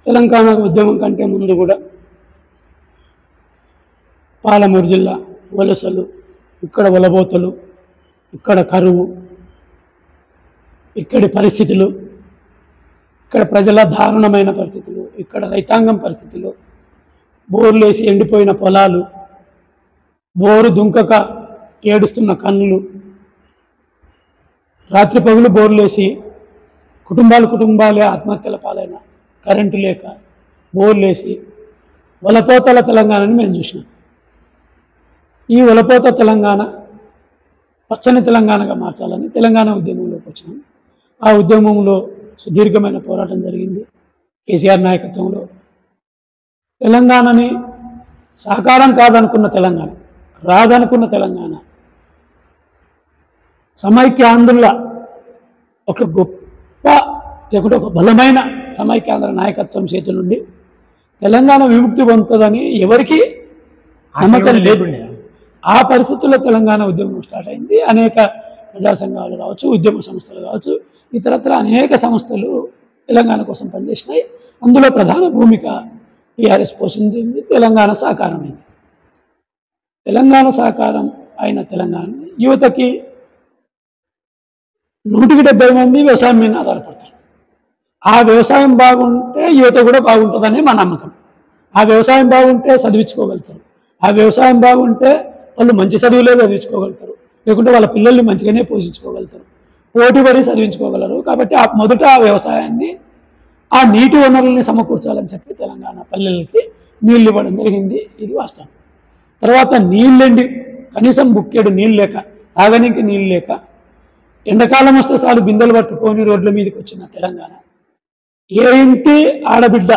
తెలంగాణ ఉద్యమం కంటే ముందు కూడా పాలమూరు జిల్లా వలసలు, ఇక్కడ వలబోతలు, ఇక్కడ కరువు, ఇక్కడి పరిస్థితులు, ఇక్కడ ప్రజల దారుణమైన పరిస్థితులు, ఇక్కడ రైతాంగం పరిస్థితులు, బోర్లేసి ఎండిపోయిన పొలాలు, బోరు దుంకక ఏడుస్తున్న కన్నులు, రాత్రి పగులు బోర్లేసి కుటుంబాలే ఆత్మహత్యల పాలైన, కరెంటు లేక బోర్లేసి వలపోతల తెలంగాణని మేము చూసినాం. ఈ వలపోత తెలంగాణ పచ్చని తెలంగాణగా మార్చాలని తెలంగాణ ఉద్యమంలోకి వచ్చినాం. ఆ ఉద్యమంలో సుదీర్ఘమైన పోరాటం జరిగింది. కేసీఆర్ నాయకత్వంలో తెలంగాణని సాకారం కాదనుకున్న తెలంగాణ, రాదనుకున్న తెలంగాణ, సమైక్యాంధ్రుల ఒక గొప్ప లేకుంటే ఒక బలమైన సమైక్యాంధ్ర నాయకత్వం చేతి నుండి తెలంగాణ విముక్తి పొందుతుందని ఎవరికి నమ్మకం లేదు. ఆ పరిస్థితుల్లో తెలంగాణ ఉద్యమం స్టార్ట్ అయింది. అనేక ప్రజా సంఘాలు కావచ్చు, ఉద్యమ సంస్థలు కావచ్చు, ఇతరత్ర అనేక సంస్థలు తెలంగాణ కోసం పనిచేసినాయి. అందులో ప్రధాన భూమిక టీఆర్ఎస్ పోషించింది. తెలంగాణ సాకారమైంది. తెలంగాణ సాకారం అయిన తెలంగాణ యువతకి 170 మంది వ్యవసాయం మీద ఆధారపడతారు. ఆ వ్యవసాయం బాగుంటే యువత కూడా బాగుంటుందని మా నమ్మకం. ఆ వ్యవసాయం బాగుంటే చదివించుకోగలుగుతారు. ఆ వ్యవసాయం బాగుంటే వాళ్ళు మంచి చదువులే చదివించుకోగలుగుతారు, లేకుంటే వాళ్ళ పిల్లల్ని మంచిగానే పోషించుకోగలుగుతారు, పోటీ పడి చదివించుకోగలరు. కాబట్టి మొదట ఆ వ్యవసాయాన్ని, ఆ నీటి వనరుల్ని సమకూర్చాలని చెప్పి తెలంగాణ పల్లెలకి నీళ్ళు ఇవ్వడం జరిగింది. ఇది వాస్తవం. తర్వాత నీళ్ళండి, కనీసం బుక్కెడు నీళ్ళు లేక, తాగనీకి నీళ్ళు లేక, ఎండాకాలం వస్తే చాలు బిందెలు పట్టుకొని రోడ్ల మీదకి వచ్చిన తెలంగాణ, ఏ ఇంటి ఆడబిడ్డ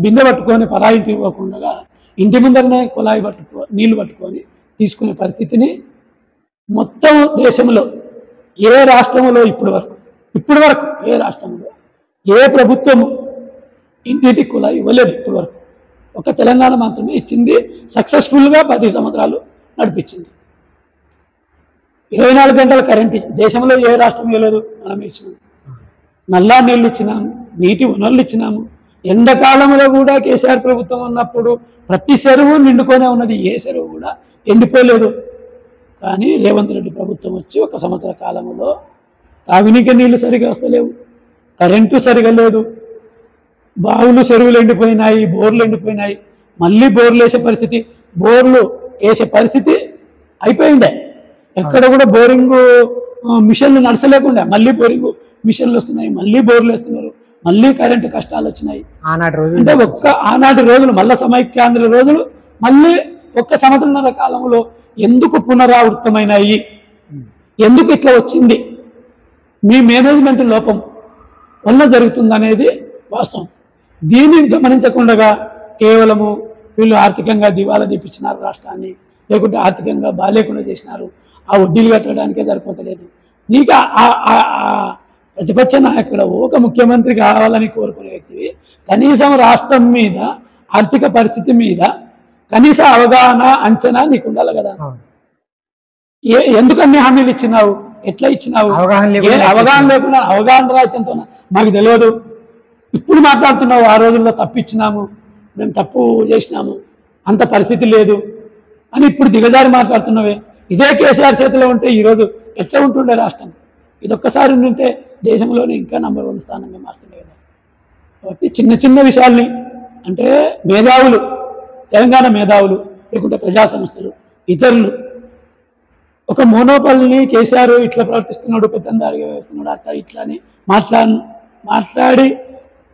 బిందె పట్టుకొని పరాయింటి ఇవ్వకుండా ఇంటి ముందరనే కుళాయి నీళ్లు పట్టుకొని తీసుకునే పరిస్థితిని మొత్తం దేశంలో ఏ రాష్ట్రంలో ఇప్పటి వరకు ఏ రాష్ట్రంలో ఏ ప్రభుత్వము ఇంటింటి కుళాయి ఇవ్వలేదు. ఇప్పటి వరకు ఒక తెలంగాణ మాత్రమే ఇచ్చింది. సక్సెస్ఫుల్గా 10 సంవత్సరాలు నడిపించింది. 24 గంటల కరెంట్ దేశంలో ఏ రాష్ట్రం ఇవ్వలేదు, మనం ఇచ్చినాం. నల్లా నీళ్ళు ఇచ్చినాము, నీటి వనరులు ఇచ్చినాము. ఎండాకాలంలో కూడా కేసీఆర్ ప్రభుత్వం ఉన్నప్పుడు ప్రతి చెరువు నిండుకొనే ఉన్నది, ఏ చెరువు కూడా ఎండిపోలేదు. కానీ రేవంత్ రెడ్డి ప్రభుత్వం వచ్చి 1 సంవత్సర కాలంలో తాగునీకి నీళ్లు సరిగా వస్తలేవు, కరెంటు సరిగా లేదు, బావులు చెరువులు ఎండిపోయినాయి, బోర్లు ఎండిపోయినాయి. మళ్ళీ బోర్లు వేసే పరిస్థితి అయిపోయిందే. ఎక్కడ కూడా బోరింగ్ మిషన్లు నడచలేకుండా మళ్ళీ బోరింగ్ మిషన్లు వస్తున్నాయి, మళ్ళీ బోర్లు వేస్తున్నారు, మళ్ళీ కరెంటు కష్టాలు వచ్చినాయి. అంటే ఆనాటి రోజులు మళ్ళీ సమైక్యాంధ్ర రోజులు మళ్ళీ 1 సంవత్సరాల కాలంలో ఎందుకు పునరావృతమైనాయి, ఎందుకు ఇట్లా వచ్చింది, మీ మేనేజ్మెంట్ లోపం వల్ల జరుగుతుందనేది వాస్తవం. దీన్ని గమనించకుండా కేవలము వీళ్ళు ఆర్థికంగా దివాలా తీపించినారు రాష్ట్రాన్ని, లేకుంటే ఆర్థికంగా బాలేకుండా చేసినారు, ఆ వడ్డీలు కట్టడానికే సరిపోతలేదు. నీకు ప్రతిపక్ష నాయకుడు ఒక ముఖ్యమంత్రి కావాలని కోరుకునే వ్యక్తివి కనీసం రాష్ట్రం మీద, ఆర్థిక పరిస్థితి మీద కనీస అవగాహన, అంచనా నీకు ఉండాలి కదా. ఎందుకు అన్ని హామీలు ఇచ్చినావు, ఎట్లా ఇచ్చినావు? అవగాహన లేకుండా, అవగాహన రాయితంతో మాకు తెలియదు, ఇప్పుడు మాట్లాడుతున్నావు ఆ రోజుల్లో తప్పిచ్చినాము, మేము తప్పు చేసినాము, అంత పరిస్థితి లేదు అని ఇప్పుడు దిగజారి మాట్లాడుతున్నావే. ఇదే కేసీఆర్ చేతిలో ఉంటే ఈరోజు ఎట్లా ఉంటుండే రాష్ట్రం? ఇదొక్కసారి ఉంటే దేశంలోనే ఇంకా నంబర్ 1 స్థానంగా మారుతుండే కదా. కాబట్టి చిన్న చిన్న విషయాల్ని, అంటే మేధావులు, తెలంగాణ మేధావులు, లేకుంటే ప్రజా సంస్థలు, ఇతరులు ఒక మోనోపల్ని కేసీఆర్ ఇట్లా ప్రవర్తిస్తున్నాడు, పెద్దందారిగా వేస్తున్నాడు, అట్లా ఇట్లా అని మాట్లాడి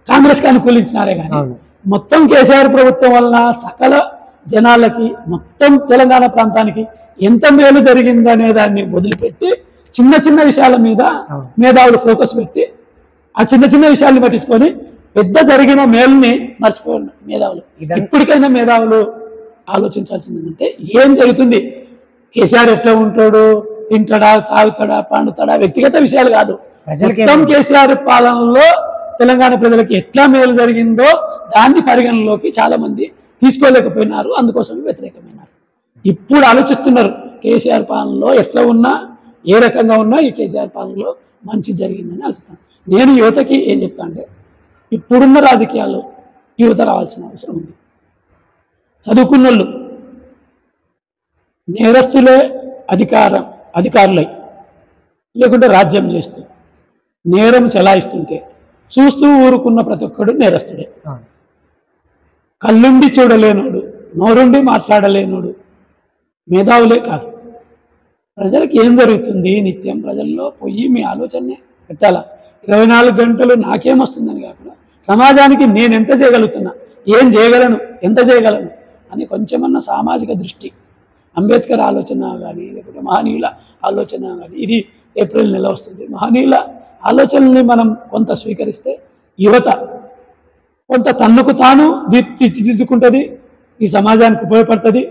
కాంగ్రెస్కి అనుకూలించినారే కానీ మొత్తం కేసీఆర్ ప్రభుత్వం వలన సకల జనాలకి, మొత్తం తెలంగాణ ప్రాంతానికి ఎంత మేలు జరిగిందనే దాన్ని వదిలిపెట్టి చిన్న చిన్న విషయాల మీద మేధావులు ఫోకస్ పెట్టి ఆ చిన్న చిన్న విషయాల్ని పట్టించుకొని పెద్ద జరిగిన మేలుని మర్చిపోయారు మేధావులు. ఇప్పటికైనా మేధావులు ఆలోచించాల్సింది ఏంటంటే ఏం జరుగుతుంది, కేసీఆర్ ఎట్లా ఉంటాడు, తింటాడా, తాగుతాడా, పండుతాడా, వ్యక్తిగత విషయాలు కాదు. ప్రజలకి మొత్తం కేసీఆర్ పాలనలో తెలంగాణ ప్రజలకి ఎట్లా మేలు జరిగిందో దాన్ని పరిగణలోకి చాలా మంది తీసుకోలేకపోయినారు, అందుకోసం వ్యతిరేకమైనారు. ఇప్పుడు ఆలోచిస్తున్నారు కేసీఆర్ పాలనలో ఎట్లా ఉన్నా, ఏ రకంగా ఉన్నా ఈ కేసీఆర్ పాలనలో మంచి జరిగిందని ఆలోచిస్తాను. నేను యువతకి ఏం చెప్తా అంటే, ఇప్పుడున్న రాజకీయాల్లో యువత రావాల్సిన అవసరం ఉంది. చదువుకున్నోళ్ళు నేరస్తులే అధికారులై లేకుంటే రాజ్యం చేస్తూ నేరం చెలాయిస్తుంటే చూస్తూ ఊరుకున్న ప్రతి ఒక్కడు నేరస్తుడే. కళ్ళుండి చూడలేనోడు, నోరుండి మాట్లాడలేనోడు మేధావులే కాదు. ప్రజలకు ఏం జరుగుతుంది నిత్యం ప్రజల్లో పోయి మీ ఆలోచననే పెట్టాలా. 24 గంటలు నాకేమొస్తుందని కాకుండా సమాజానికి నేను ఎంత చేయగలుగుతున్నా, ఏం చేయగలను, ఎంత చేయగలను అని కొంచెమన్నా సామాజిక దృష్టి, అంబేద్కర్ ఆలోచన కానీ లేకుంటే మహనీయుల ఆలోచన కానీ, ఇది ఏప్రిల్ నెల వస్తుంది, మహనీయుల ఆలోచనల్ని మనం కొంత స్వీకరిస్తే యువత కొంత తన్నుకు తాను తీర్చిదిద్దుకుంటుంది, ఈ సమాజానికి ఉపయోగపడుతుంది.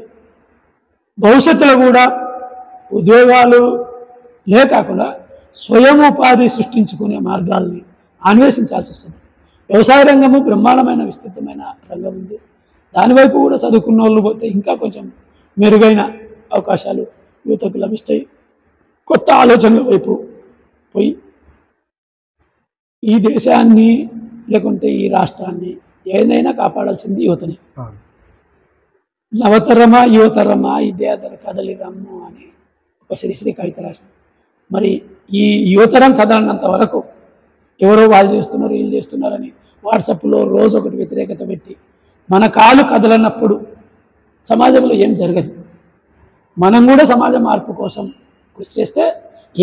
భవిష్యత్తులో కూడా ఉద్యోగాలు కాకుండా స్వయం ఉపాధి సృష్టించుకునే మార్గాల్ని అన్వేషించాల్సి వస్తుంది. వ్యవసాయ రంగము బ్రహ్మాండమైన విస్తృతమైన రంగం ఉంది. దానివైపు కూడా చదువుకున్న వాళ్ళు పోతే ఇంకా కొంచెం మెరుగైన అవకాశాలు యువతకు లభిస్తాయి. కొత్త ఆలోచనల వైపు పోయి ఈ దేశాన్ని లేకుంటే ఈ రాష్ట్రాన్ని ఏదైనా కాపాడాల్సింది యువతని. నవతరమా యువతరమా ఇదేతర కదలి రమ్ము అని ఒక శ్రీశ్రీ కవిత రాసింది. మరి ఈ యువతరం కదలనంత వరకు ఎవరో వాళ్ళు చేస్తున్నారు వీళ్ళు చేస్తున్నారని వాట్సాప్లో రోజు ఒకటి వ్యతిరేకత పెట్టి మన కాలు కదలనప్పుడు సమాజంలో ఏం జరగదు. మనం కూడా సమాజ మార్పు కోసం కృషి చేస్తే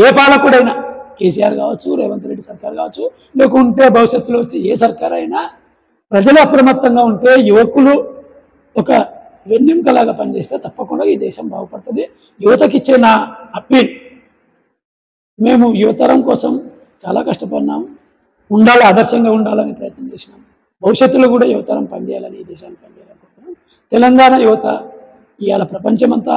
ఏ పాలకుడైనా, కేసీఆర్ కావచ్చు, రేవంత్ రెడ్డి సర్కార్ కావచ్చు, లేకుంటే భవిష్యత్తులో వచ్చే ఏ సర్కార్ అయినా ప్రజలు అప్రమత్తంగా ఉంటే, యువకులు ఒక వెన్నెముకలాగా పనిచేస్తే తప్పకుండా ఈ దేశం బాగుపడుతుంది. యువతకి ఇచ్చే నా అప్పీల్, మేము యువతరం కోసం చాలా కష్టపడినాం, ఉండాలి, ఆదర్శంగా ఉండాలని ప్రయత్నం చేసినాం. భవిష్యత్తులో కూడా యువతరం పనిచేయాలని, ఈ దేశాన్ని పనిచేయాలనుకుంటున్నాం. తెలంగాణ యువత ఇవాళ ప్రపంచమంతా,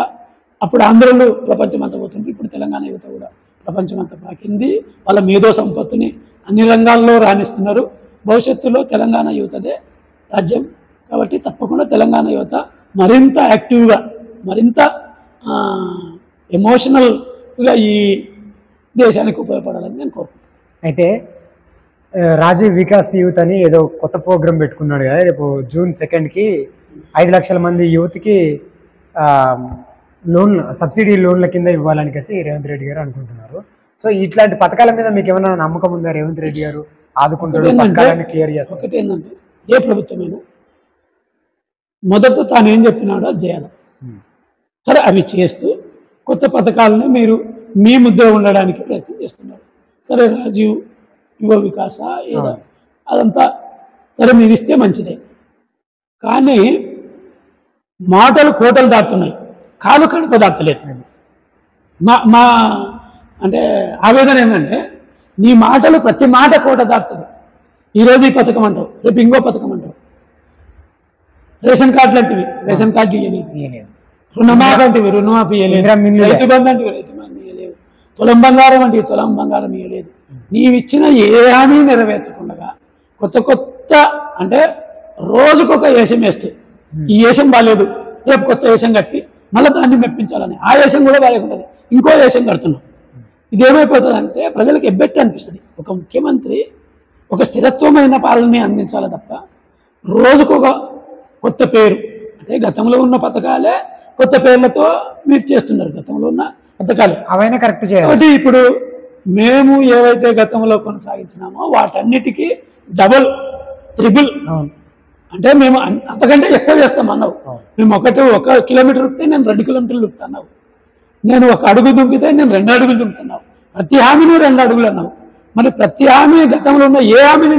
అప్పుడు ఆంధ్రులు ప్రపంచమంతా పోతుంది, ఇప్పుడు తెలంగాణ యువత కూడా ప్రపంచమంతా పాకింది. వాళ్ళ మేధో సంపత్తిని అన్ని రంగాల్లో రాణిస్తున్నారు. భవిష్యత్తులో తెలంగాణ యువతదే రాజ్యం. కాబట్టి తప్పకుండా తెలంగాణ యువత మరింత యాక్టివ్గా, మరింత ఎమోషనల్గా ఈ దేశానికి ఉపయోగపడాలని నేను కోరుకుంటున్నాను. అయితే రాజీవ్ వికాస్ యూత్ అని ఏదో కొత్త ప్రోగ్రాం పెట్టుకున్నాడు కదా, రేపు జూన్ 2కి 5 లక్షల మంది యూత్కి లోన్, సబ్సిడీ లోన్ల కింద ఇవ్వాలని రేవంత్ రెడ్డి గారు అనుకుంటున్నారు. సో ఇట్లాంటి పథకాల మీద మీకు ఏమైనా నమ్మకం ఉందా? రేవంత్ రెడ్డి గారు ఆదుకుంటాడు, పథకాలన్నీ క్లియర్ చేస్తారు. ఒకటి ఏంటంటే, ఏ ప్రభుత్వమైనా మొదట తాను ఏం చెప్పినాడో చేయాలి. సరే, అవి చేస్తూ కొత్త పథకాలను మీరు మీ ముద్ర ఉండడానికి ప్రయత్నం చేస్తున్నారు. సరే, రాజీవ్ యువ వికాస ఏదో అదంతా సరే మీరు ఇస్తే మంచిదే. కానీ మాటలు కోటలు దాటుతున్నాయి, కాలు కడప దాటలేదు. మా అంటే ఆవేదన ఏంటంటే, నీ మాటలు ప్రతి మాట కోట దాటుతుంది. ఈరోజు ఈ పథకం అంటావు, రేపు ఇంకో పథకం అంటావు. రేషన్ కార్డు లాంటివి రేషన్ కార్డు ఇవ్వలేదు, రుణమాఫీ అంటివి రుణమాఫీ ఇవ్వలేదు, రైతు బంధు అంటే రైతు బంధు ఇవ్వలేదు, తులం బంగారం అంటే తులం బంగారం ఇవ్వలేదు. నీవిచ్చిన ఏ హామీ నెరవేర్చకుండా కొత్త కొత్త అంటే రోజుకొక ఏషం వేస్తే, ఈ ఏషం బాగాలేదు, రేపు కొత్త ఏషం కట్టి మళ్ళీ దాన్ని మెప్పించాలని, ఆ ఏషం కూడా బాగుంటుంది, ఇంకో ఏషం కడుతున్నాం. ఇదేమైపోతుంది అంటే ప్రజలకు ఎబ్బెట్టి అనిపిస్తుంది. ఒక ముఖ్యమంత్రి ఒక స్థిరత్వమైన పాలనని అందించాలి తప్ప రోజుకొక కొత్త పేరు, అంటే గతంలో ఉన్న పథకాలే కొత్త పేర్లతో మీరు చేస్తున్నారు. గతంలో ఉన్న పథకాలే అవైనా కరెక్ట్ చేయాలి. కాబట్టి ఇప్పుడు మేము ఏవైతే గతంలో కొనసాగించినామో వాటన్నిటికీ డబుల్, త్రిబుల్, అంటే మేము అంతకంటే ఎక్కువ చేస్తాం అన్నావు. మేము 1 కిలోమీటర్ ఉరికితే నేను 2 కిలోమీటర్లు ఉరుకుతున్నావు, నేను 1 అడుగు దుంకితే నేను 2 అడుగులు దుంకుతున్నావు, ప్రతి హామీని 2 అడుగులు అన్నావు. మరి ప్రతి హామీ గతంలో ఉన్న ఏ హామీని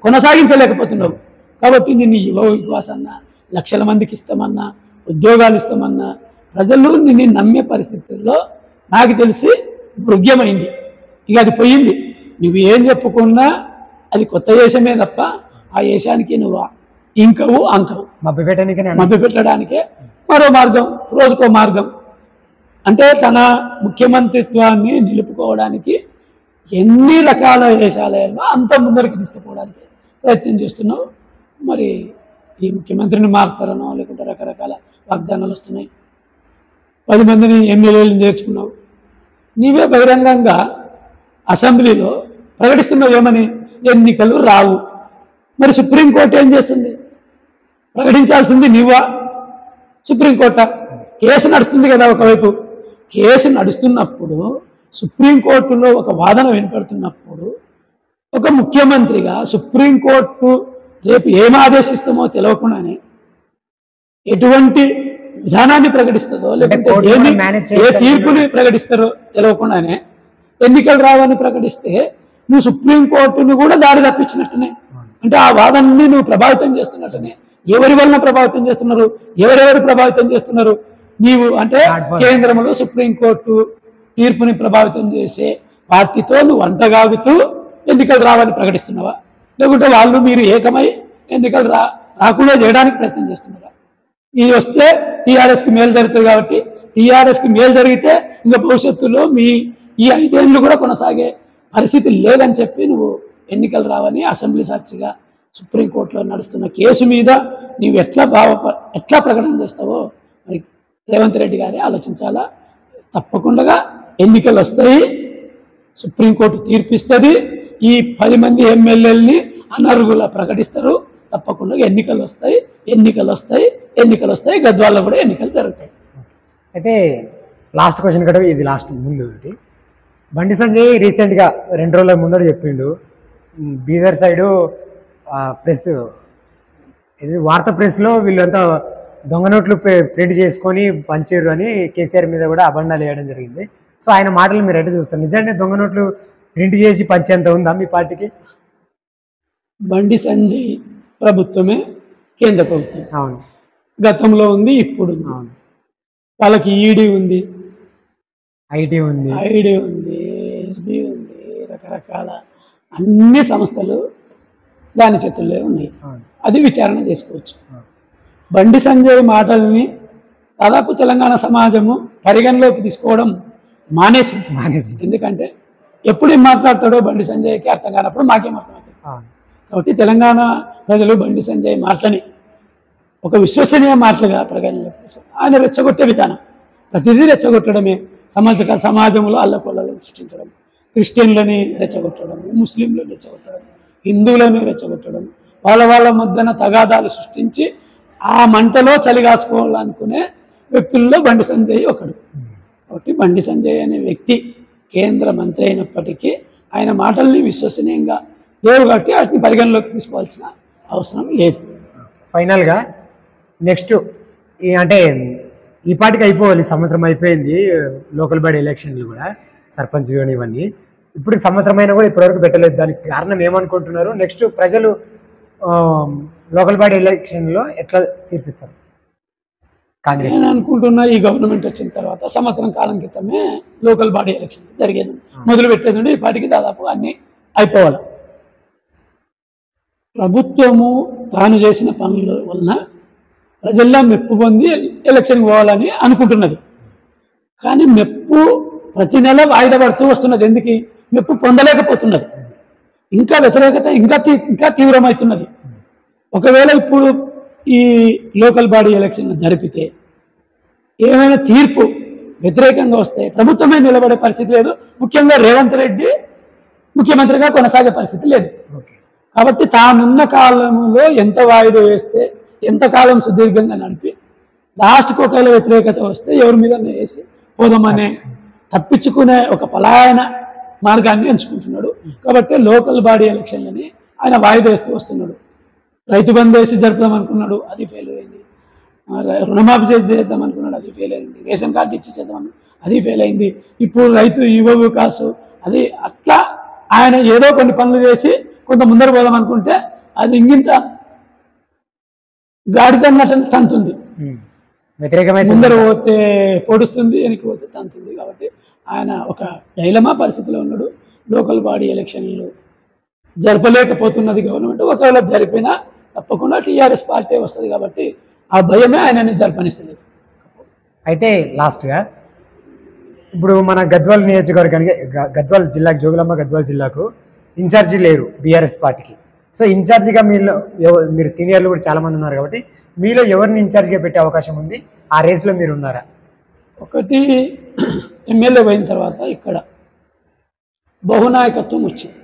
కొనసాగించలేకపోతున్నావు. కాబట్టి నిన్ను యువ వికాస్ అన్నా, లక్షల మందికి ఇస్తామన్నా, ఉద్యోగాలు ఇస్తామన్నా, ప్రజలు నిన్ను నమ్మే పరిస్థితుల్లో నాకు తెలిసి మృగ్యమైంది. ఇక అది పోయింది. నువ్వు ఏం చెప్పుకున్నా అది కొత్త దేశమే తప్ప ఆ దేశానికి నువ్వు ఇంకవు అంకవు. మభ్య పెట్టడానికే మరో మార్గం, రోజుకో మార్గం అంటే తన ముఖ్యమంత్రిత్వాన్ని నిలుపుకోవడానికి ఎన్ని రకాల వేషాలైనా అంత ముందరికి తీసుకుపోవడానికి ప్రయత్నం చేస్తున్నావు. మరి ఈ ముఖ్యమంత్రిని మారుతారనో లేకుంటే రకరకాల వాగ్దానాలు వస్తున్నాయి. 10 మందిని ఎమ్మెల్యేలను చేర్చుకున్నావు. నీవే బహిరంగంగా అసెంబ్లీలో ప్రకటిస్తున్నావు ఏమని, ఎన్నికలు రావు. మరి సుప్రీంకోర్టు ఏం చేస్తుంది? ప్రకటించాల్సింది నీవా సుప్రీంకోర్టు? కేసు నడుస్తుంది కదా. ఒకవైపు కేసు నడుస్తున్నప్పుడు సుప్రీంకోర్టులో ఒక వాదన వినపడుతున్నప్పుడు ఒక ముఖ్యమంత్రిగా సుప్రీంకోర్టు రేపు ఏం ఆదేశిస్తామో తెలియకుండానే ఎటువంటి విధానాన్ని ప్రకటిస్తుందో లేకుంటే ఏ తీర్పుని ప్రకటిస్తారో తెలియకుండానే ఎన్నికలు రావని ప్రకటిస్తే నువ్వు సుప్రీంకోర్టును కూడా దారి తప్పించినట్టునే. అంటే ఆ వాదనని నువ్వు ప్రభావితం చేస్తున్నట్టునే. ఎవరి వలన ప్రభావితం చేస్తున్నారు? ఎవరెవరు ప్రభావితం చేస్తున్నారు? నీవు అంటే కేంద్రంలో సుప్రీంకోర్టు తీర్పుని ప్రభావితం చేసే పార్టీతో నువ్వు అంటగాగుతూ ఎన్నికలు రావని ప్రకటిస్తున్నావా? లేకుంటే వాళ్ళు మీరు ఏకమై ఎన్నికలు రాకుండా చేయడానికి ప్రయత్నం చేస్తున్నారా? ఇది వస్తే టీఆర్ఎస్కి మేలు జరుగుతుంది కాబట్టి టీఆర్ఎస్కి మేలు జరిగితే ఇంకా భవిష్యత్తులో మీ ఈ 5 ఏళ్ళు కూడా కొనసాగే పరిస్థితి లేదని చెప్పి నువ్వు ఎన్నికలు రావని అసెంబ్లీ సాక్షిగా సుప్రీంకోర్టులో నడుస్తున్న కేసు మీద నీవు ఎట్లా ప్రకటన చేస్తావో మరి రేవంత్ రెడ్డి గారే ఆలోచించాలా. తప్పకుండా ఎన్నికలు వస్తాయి, సుప్రీంకోర్టు తీర్పిస్తుంది, ఈ 10 మంది ఎమ్మెల్యేలని అనర్హుల ప్రకటిస్తారు. తప్పకుండా ఎన్నికలు వస్తాయి. గద్వాల్లో కూడా ఎన్నికలు జరుగుతాయి. అయితే లాస్ట్ క్వశ్చన్ కూడా ఇది లాస్ట్ ముందు ఒకటి. బండి సంజయ్ రీసెంట్గా 2 రోజుల ముందర చెప్పిండు బీదర్ సైడు ప్రెస్ ఇది వార్తా ప్రెస్లో వీళ్ళంతా దొంగ నోట్లు ప్రింట్ చేసుకొని పంచారు అని కేసీఆర్ మీద కూడా అబండాలు వేయడం జరిగింది. సో ఆయన మాటలు మీరు ఎట్లా చూస్తారు? నిజంగానే దొంగ నోట్లు ప్రింట్ చేసి పంచేంత ఉందా మీ పార్టీకి? బండి సంజయ్ ప్రభుత్వమే కేంద్ర ప్రభుత్వం. అవును, గతంలో ఉంది, ఇప్పుడు ఉంది. అవును, వాళ్ళకి ఈడీ ఉంది, ఐటీ ఉంది, ఎస్బీ ఉంది, రకరకాల అన్ని సంస్థలు దాని చేతుల్లో ఉన్నాయి. అది విచారణ చేసుకోవచ్చు. బండి సంజయ్ మాటల్ని దాదాపు తెలంగాణ సమాజము పరిగణలోకి తీసుకోవడం మానేసింది. ఎందుకంటే ఎప్పుడు ఏం మాట్లాడతాడో బండి సంజయ్కి అర్థం కానప్పుడు మాకేం అర్థమవుతుంది. కాబట్టి తెలంగాణ ప్రజలు బండి సంజయ్ మాటలని ఒక విశ్వసనీయ మాటలుగా పరిగణలోకి తీసుకోవడం. ఆయన రెచ్చగొట్టే విధానం ప్రతిదీ రెచ్చగొట్టడమే. సమాజంలో అల్లకొల్లను సృష్టించడం, క్రిస్టియన్లని రెచ్చగొట్టడం, ముస్లింలను రెచ్చగొట్టడం, హిందువులను రెచ్చగొట్టడం, వాళ్ళ మధ్యన తగాదాలు సృష్టించి ఆ మంటలో చలిగాచుకోవాలనుకునే వ్యక్తుల్లో బండి సంజయ్ ఒకడు. కాబట్టి బండి సంజయ్ అనే వ్యక్తి కేంద్ర మంత్రి అయినప్పటికీ ఆయన మాటల్ని విశ్వసనీయంగా లేవు కాబట్టి వాటిని పరిగణలోకి తీసుకోవాల్సిన అవసరం లేదు. ఫైనల్గా నెక్స్ట్ అంటే ఈ పార్టీకి అయిపోవాలి, సంవత్సరం అయిపోయింది లోకల్ బాడీ ఎలక్షన్లు కూడా, సర్పంచ్ కానీ ఇవన్నీ. ఇప్పుడు సంవత్సరం అయినా కూడా ఇప్పటివరకు పెట్టలేదు. దానికి కారణం ఏమనుకుంటున్నారు? నెక్స్ట్ ప్రజలు లోకల్ బాడీ ఎలక్షన్లో ఎట్లా తీర్పిస్తారు? కాంగ్రెస్ నేను అనుకుంటున్నా ఈ గవర్నమెంట్ వచ్చిన తర్వాత సంవత్సరం కాలం క్రితమే లోకల్ బాడీ ఎలక్షన్ జరిగేది, మొదలు పెట్టేది ఉంటే ఈ పార్టీకి దాదాపు అన్నీ అయిపోవాలి. ప్రభుత్వము తాను చేసిన పనుల వలన ప్రజల్లో మెప్పు పొంది ఎలక్షన్కి పోవాలని అనుకుంటున్నది. కానీ మెప్పు ప్రతి నెల వాయిదా పడుతూ వస్తున్నది. ఎందుకు? మెప్పు పొందలేకపోతున్నది. ఇంకా వ్యతిరేకత ఇంకా తీవ్రమవుతున్నది. ఒకవేళ ఇప్పుడు ఈ లోకల్ బాడీ ఎలక్షన్ జరిపితే ఏమైనా తీర్పు వ్యతిరేకంగా వస్తే ప్రభుత్వమే నిలబడే పరిస్థితి లేదు. ముఖ్యంగా రేవంత్ రెడ్డి ముఖ్యమంత్రిగా కొనసాగే పరిస్థితి లేదు. కాబట్టి తానున్న కాలంలో ఎంత వాయిదా వేస్తే ఎంతకాలం సుదీర్ఘంగా నడిపి లాస్ట్కి ఒకవేళ వ్యతిరేకత వస్తే ఎవరి మీద వేసి పోదామనే తప్పించుకునే ఒక పలాయన మార్గాన్ని ఎంచుకుంటున్నాడు. కాబట్టి లోకల్ బాడీ ఎలక్షన్లని ఆయన వాయిదా వేస్తూ వస్తున్నాడు. రైతు బంధు వేసి జరుపుదాం అనుకున్నాడు, అది ఫెయిల్ అయింది. రుణమాఫీ చేద్దాం అనుకున్నాడు, అది ఫెయిల్ అయింది. రేషన్ కార్డు ఇచ్చి చేద్దాం, అది ఫెయిల్ అయింది. ఇప్పుడు రైతు యువ వికాసు అది అట్లా ఆయన ఏదో కొన్ని పనులు చేసి కొంత ముందర పోదాం అనుకుంటే అది ఇంగింత గాడిదన్నట్టు తంతుంది. ముందర పోతే పొడుస్తుంది, వెనక్కి పోతే తంతుంది. కాబట్టి ఆయన ఒక డైలమా పరిస్థితిలో ఉన్నాడు. లోకల్ బాడీ ఎలక్షన్లు జరపలేకపోతున్నది గవర్నమెంట్. ఒకవేళ జరిపినా తప్పకుండా టీఆర్ఎస్ పార్టీ వస్తుంది. కాబట్టి ఆ భయమే ఆయనని జరపనిస్తలేదు. అయితే లాస్ట్గా ఇప్పుడు మన గద్వాల్ నియోజకవర్గానికి గద్వాల్ జిల్లాకి, జోగులాంబ గద్వాల్ జిల్లాకు ఇన్ఛార్జి లేరు బీఆర్ఎస్ పార్టీకి. సో ఇన్ఛార్జిగా మీరు సీనియర్లు కూడా చాలా మంది ఉన్నారు కాబట్టి మీలో ఎవరిని ఇన్ఛార్జిగా పెట్టే అవకాశం ఉంది? ఆ రేస్లో మీరు ఉన్నారా? ఒకటి, ఎమ్మెల్యే పోయిన తర్వాత ఇక్కడ బహునాయకత్వం వచ్చింది.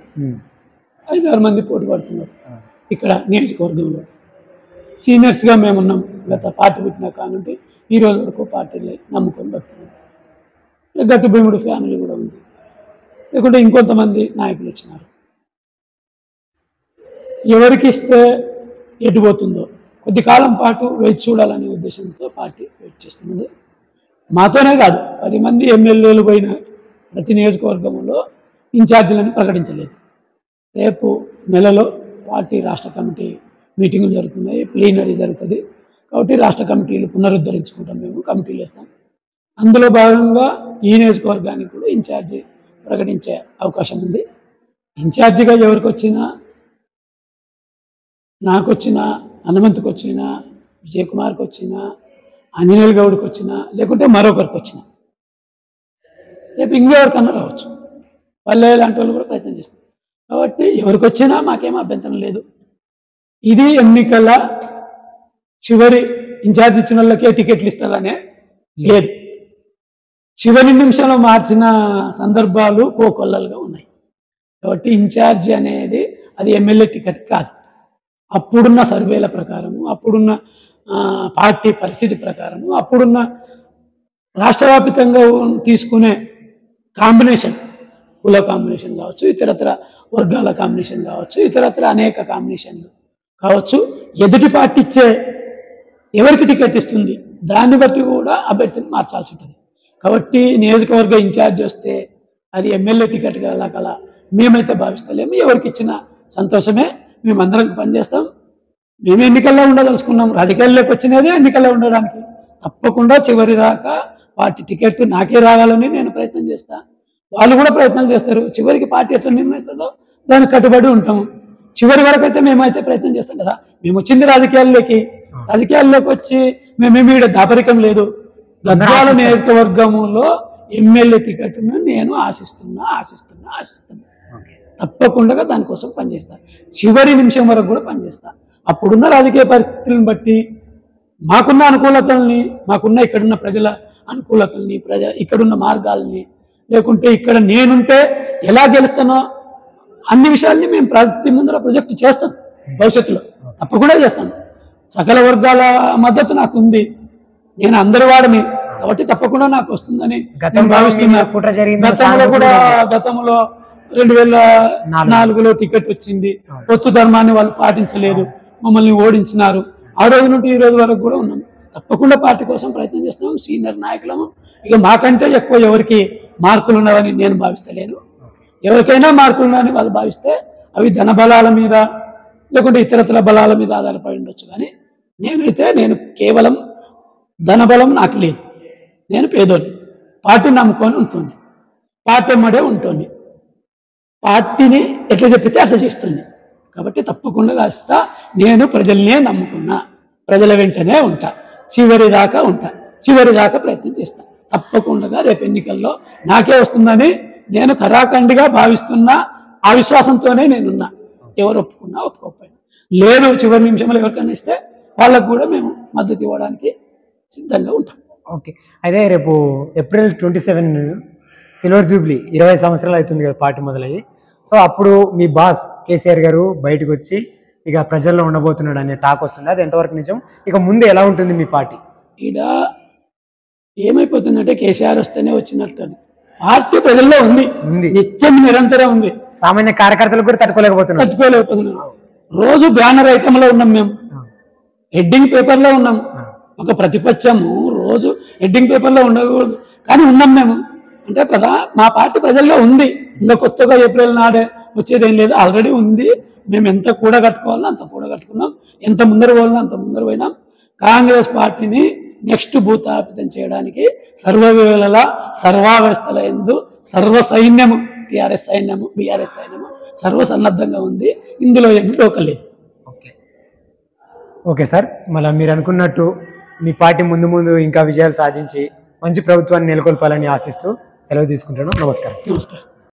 5-6 మంది పోటీ పడుతున్నారు ఇక్కడ నియోజకవర్గంలో. సీనియర్స్గా మేమున్నాం. గత పార్టీ పెట్టిన కానుండి ఈ రోజు వరకు పార్టీలే నమ్ముకొని బతున్నాం. గట్టు భీముడు ఫ్యామిలీ కూడా ఉంది, లేకుంటే ఇంకొంతమంది నాయకులు వచ్చినారు. ఎవరికి ఇస్తే ఎటుపోతుందో కొద్ది కాలం పాటు వేచి చూడాలనే ఉద్దేశంతో పార్టీ వెయిట్ చేస్తున్నది. మాతోనే కాదు, 10 మంది ఎమ్మెల్యేలు పోయిన ప్రతి నియోజకవర్గంలో ఇన్ఛార్జీలను ప్రకటించలేదు. రేపు నెలలో పార్టీ రాష్ట్ర కమిటీ మీటింగులు జరుగుతున్నాయి, ప్లీనరీ జరుగుతుంది. కాబట్టి రాష్ట్ర కమిటీలు పునరుద్ధరించుకుంటాం, మేము కమిటీలు వేస్తాం. అందులో భాగంగా ఈ నియోజకవర్గానికి కూడా ఇన్ఛార్జి ప్రకటించే అవకాశం ఉంది. ఇన్ఛార్జిగా ఎవరికి వచ్చినా, నాకు వచ్చినా, హనుమంతుకు వచ్చినా, విజయ్ కుమార్కి వచ్చినా, ఆంజనేయులు గౌడ్కి వచ్చినా, లేకుంటే మరొకరికి వచ్చినా, రేపు ఇంకెవరికన్నా రావచ్చు. పల్లె లాంటి వాళ్ళు కూడా ప్రయత్నం చేస్తారు. కాబట్టి ఎవరికి వచ్చినా మాకేం అభ్యంతరం లేదు. ఇది ఎన్నికల చివరి ఇన్ఛార్జ్ ఇచ్చిన వాళ్ళకే టికెట్లు ఇస్తారనే లేదు. చివరి నిమిషంలో మార్చిన సందర్భాలు కోకొల్లలుగా ఉన్నాయి. కాబట్టి ఇన్ఛార్జి అనేది అది ఎమ్మెల్యే టికెట్ కాదు. అప్పుడున్న సర్వేల ప్రకారము, అప్పుడున్న పార్టీ పరిస్థితి ప్రకారము, అప్పుడున్న రాష్ట్ర వ్యాప్తంగా తీసుకునే కాంబినేషన్, కుల కాంబినేషన్ కావచ్చు, ఇతరత్ర వర్గాల కాంబినేషన్ కావచ్చు, ఇతరత్ర అనేక కాంబినేషన్లు కావచ్చు, ఎదుటి పార్టీ ఇచ్చే ఎవరికి టికెట్ ఇస్తుంది దాన్ని బట్టి కూడా అభ్యర్థిని మార్చాల్సి ఉంటుంది. కాబట్టి నియోజకవర్గ ఇన్ఛార్జ్ వస్తే అది ఎమ్మెల్యే టికెట్ కల మేమైతే భావిస్తలేము. ఎవరికి ఇచ్చిన సంతోషమే, మేమందరం పనిచేస్తాం. మేము ఎన్నికల్లో ఉండదలుచుకున్నాం, రాజకీయాల్లోకి వచ్చినదే ఎన్నికల్లో ఉండడానికి. తప్పకుండా చివరి దాకా పార్టీ టికెట్ నాకే రావాలని నేను ప్రయత్నం చేస్తాను, వాళ్ళు కూడా ప్రయత్నాలు చేస్తారు. చివరికి పార్టీ ఎట్లా నిర్ణయిస్తుందో దానికి కట్టుబడి ఉంటాము. చివరి వరకు అయితే మేమైతే ప్రయత్నం చేస్తాం కదా. మేము వచ్చింది రాజకీయాల్లోకి వచ్చి మేమేమి ఇక్కడ దాపరికం లేదు. గద్వాల నియోజకవర్గంలో ఎమ్మెల్యే టికెట్ను నేను ఆశిస్తున్నా. తప్పకుండా దానికోసం పనిచేస్తాను. చివరి నిమిషం వరకు కూడా పనిచేస్తాను. అప్పుడున్న రాజకీయ పరిస్థితులను బట్టి, మాకున్న అనుకూలతల్ని, మాకున్న ఇక్కడున్న ప్రజల అనుకూలతల్ని, ఇక్కడున్న మార్గాల్ని, లేకుంటే ఇక్కడ నేనుంటే ఎలా గెలుస్తానో అన్ని విషయాల్ని మేము ప్రతి ముందర ప్రొజెక్ట్ చేస్తాం. భవిష్యత్తులో తప్పకుండా చేస్తాను. సకల వర్గాల మద్దతు నాకు ఉంది. నేను అందరి వాడిని కాబట్టి తప్పకుండా నాకు వస్తుందని భావిస్తున్నాను. గతంలో 2004లో టికెట్ వచ్చింది. పొత్తు ధర్మాన్ని వాళ్ళు పాటించలేదు, మమ్మల్ని ఓడించినారు. ఆ రోజు నుండి ఈ రోజు వరకు కూడా ఉన్నాం. తప్పకుండా పార్టీ కోసం ప్రయత్నం చేస్తున్నాం. సీనియర్ నాయకులము. ఇక మాకంటే ఎక్కువ ఎవరికి మార్కులు ఉన్నాయని నేను భావిస్తలేను. ఎవరికైనా మార్కులు ఉన్నాయని వాళ్ళు భావిస్తే అవి ధన బలాల మీద లేకుంటే ఇతరత్ర బలాల మీద ఆధారపడి ఉండొచ్చు. కానీ నేను కేవలం ధనబలం నాకు లేదు. నేను పేదోని, పార్టీని నమ్ముకొని ఉంటుంది, పార్టీ అమ్మడే ఉంటుంది, పార్టీని ఎట్లా చెప్పితే అట్లా చేస్తుంది. కాబట్టి తప్పకుండా కాస్తా నేను ప్రజల్నే నమ్ముకున్నా, ప్రజల వెంటనే ఉంటా, చివరి దాకా ప్రయత్నం చేస్తా. తప్పకుండా రేపు ఎన్నికల్లో నాకే వస్తుందని నేను ఖరాఖండిగా భావిస్తున్నా. ఆ విశ్వాసంతోనే నేనున్నా. ఎవరు ఒప్పుకున్నా ఒప్పుకోకపోయినా లేదు, చివరి నిమిషంలో ఎవరికైనా ఇస్తే వాళ్ళకు కూడా మేము మద్దతు ఇవ్వడానికి సిద్ధంగా ఉంటాం. ఓకే. అయితే రేపు ఏప్రిల్ 27 సిల్వర్ జూబ్లీ 20 సంవత్సరాలు అవుతుంది కదా పార్టీ మొదలయ్యి. సో అప్పుడు మీ బాస్ కేసీఆర్ గారు బయటకు వచ్చి ఇక ప్రజల్లో ఉండబోతున్నాడు అనే టాక్ వస్తుంది. అది ఎంతవరకు నిజం? ఇక ముందు ఎలా ఉంటుంది మీ పార్టీ? ఈడ ఏమైపోతుందంటే కేసీఆర్ వస్తేనే వచ్చినట్టు పార్టీ ప్రజల్లో ఉంది, నిత్యం నిరంతరం ఉంది. సామాన్య కార్యకర్తలు కూడా తట్టుకోలేకపోతున్నారు. రోజు బ్యానర్ ఐటంలో ఉన్నాం, మేము హెడ్డింగ్ పేపర్లో ఉన్నాం. ఒక ప్రతిపక్షము రోజు హెడ్డింగ్ పేపర్లో ఉండకూడదు కానీ ఉన్నాం మేము. అంటే మా పార్టీ ప్రజల్లో ఉంది. ఇంకా కొత్తగా ఏప్రిల్ నాడే వచ్చేది ఏం లేదు, ఆల్రెడీ ఉంది. మేము ఎంత కూడగట్టుకోవాలో అంత కూడగట్టుకున్నాం, ఎంత ముందర పోవాలో అంత ముందర పోయినాం. కాంగ్రెస్ పార్టీని నెక్స్ట్ భూతాపితం చేయడానికి సర్వవేళల సర్వావ్యవస్థల యందు సర్వ సైన్యము, టీఆర్ఎస్ సైన్యము, బీఆర్ఎస్ సైన్యము సర్వసన్నద్ధంగా ఉంది. ఇందులో ఏమీ డోకలేదు. ఓకే సార్, మళ్ళీ మీరు అనుకున్నట్టు మీ పార్టీ ముందు ఇంకా విజయాలు సాధించి మంచి ప్రభుత్వాన్ని నెలకొల్పాలని ఆశిస్తూ సెలవు తీసుకుంటున్నాం. నమస్కారం. నమస్కారం.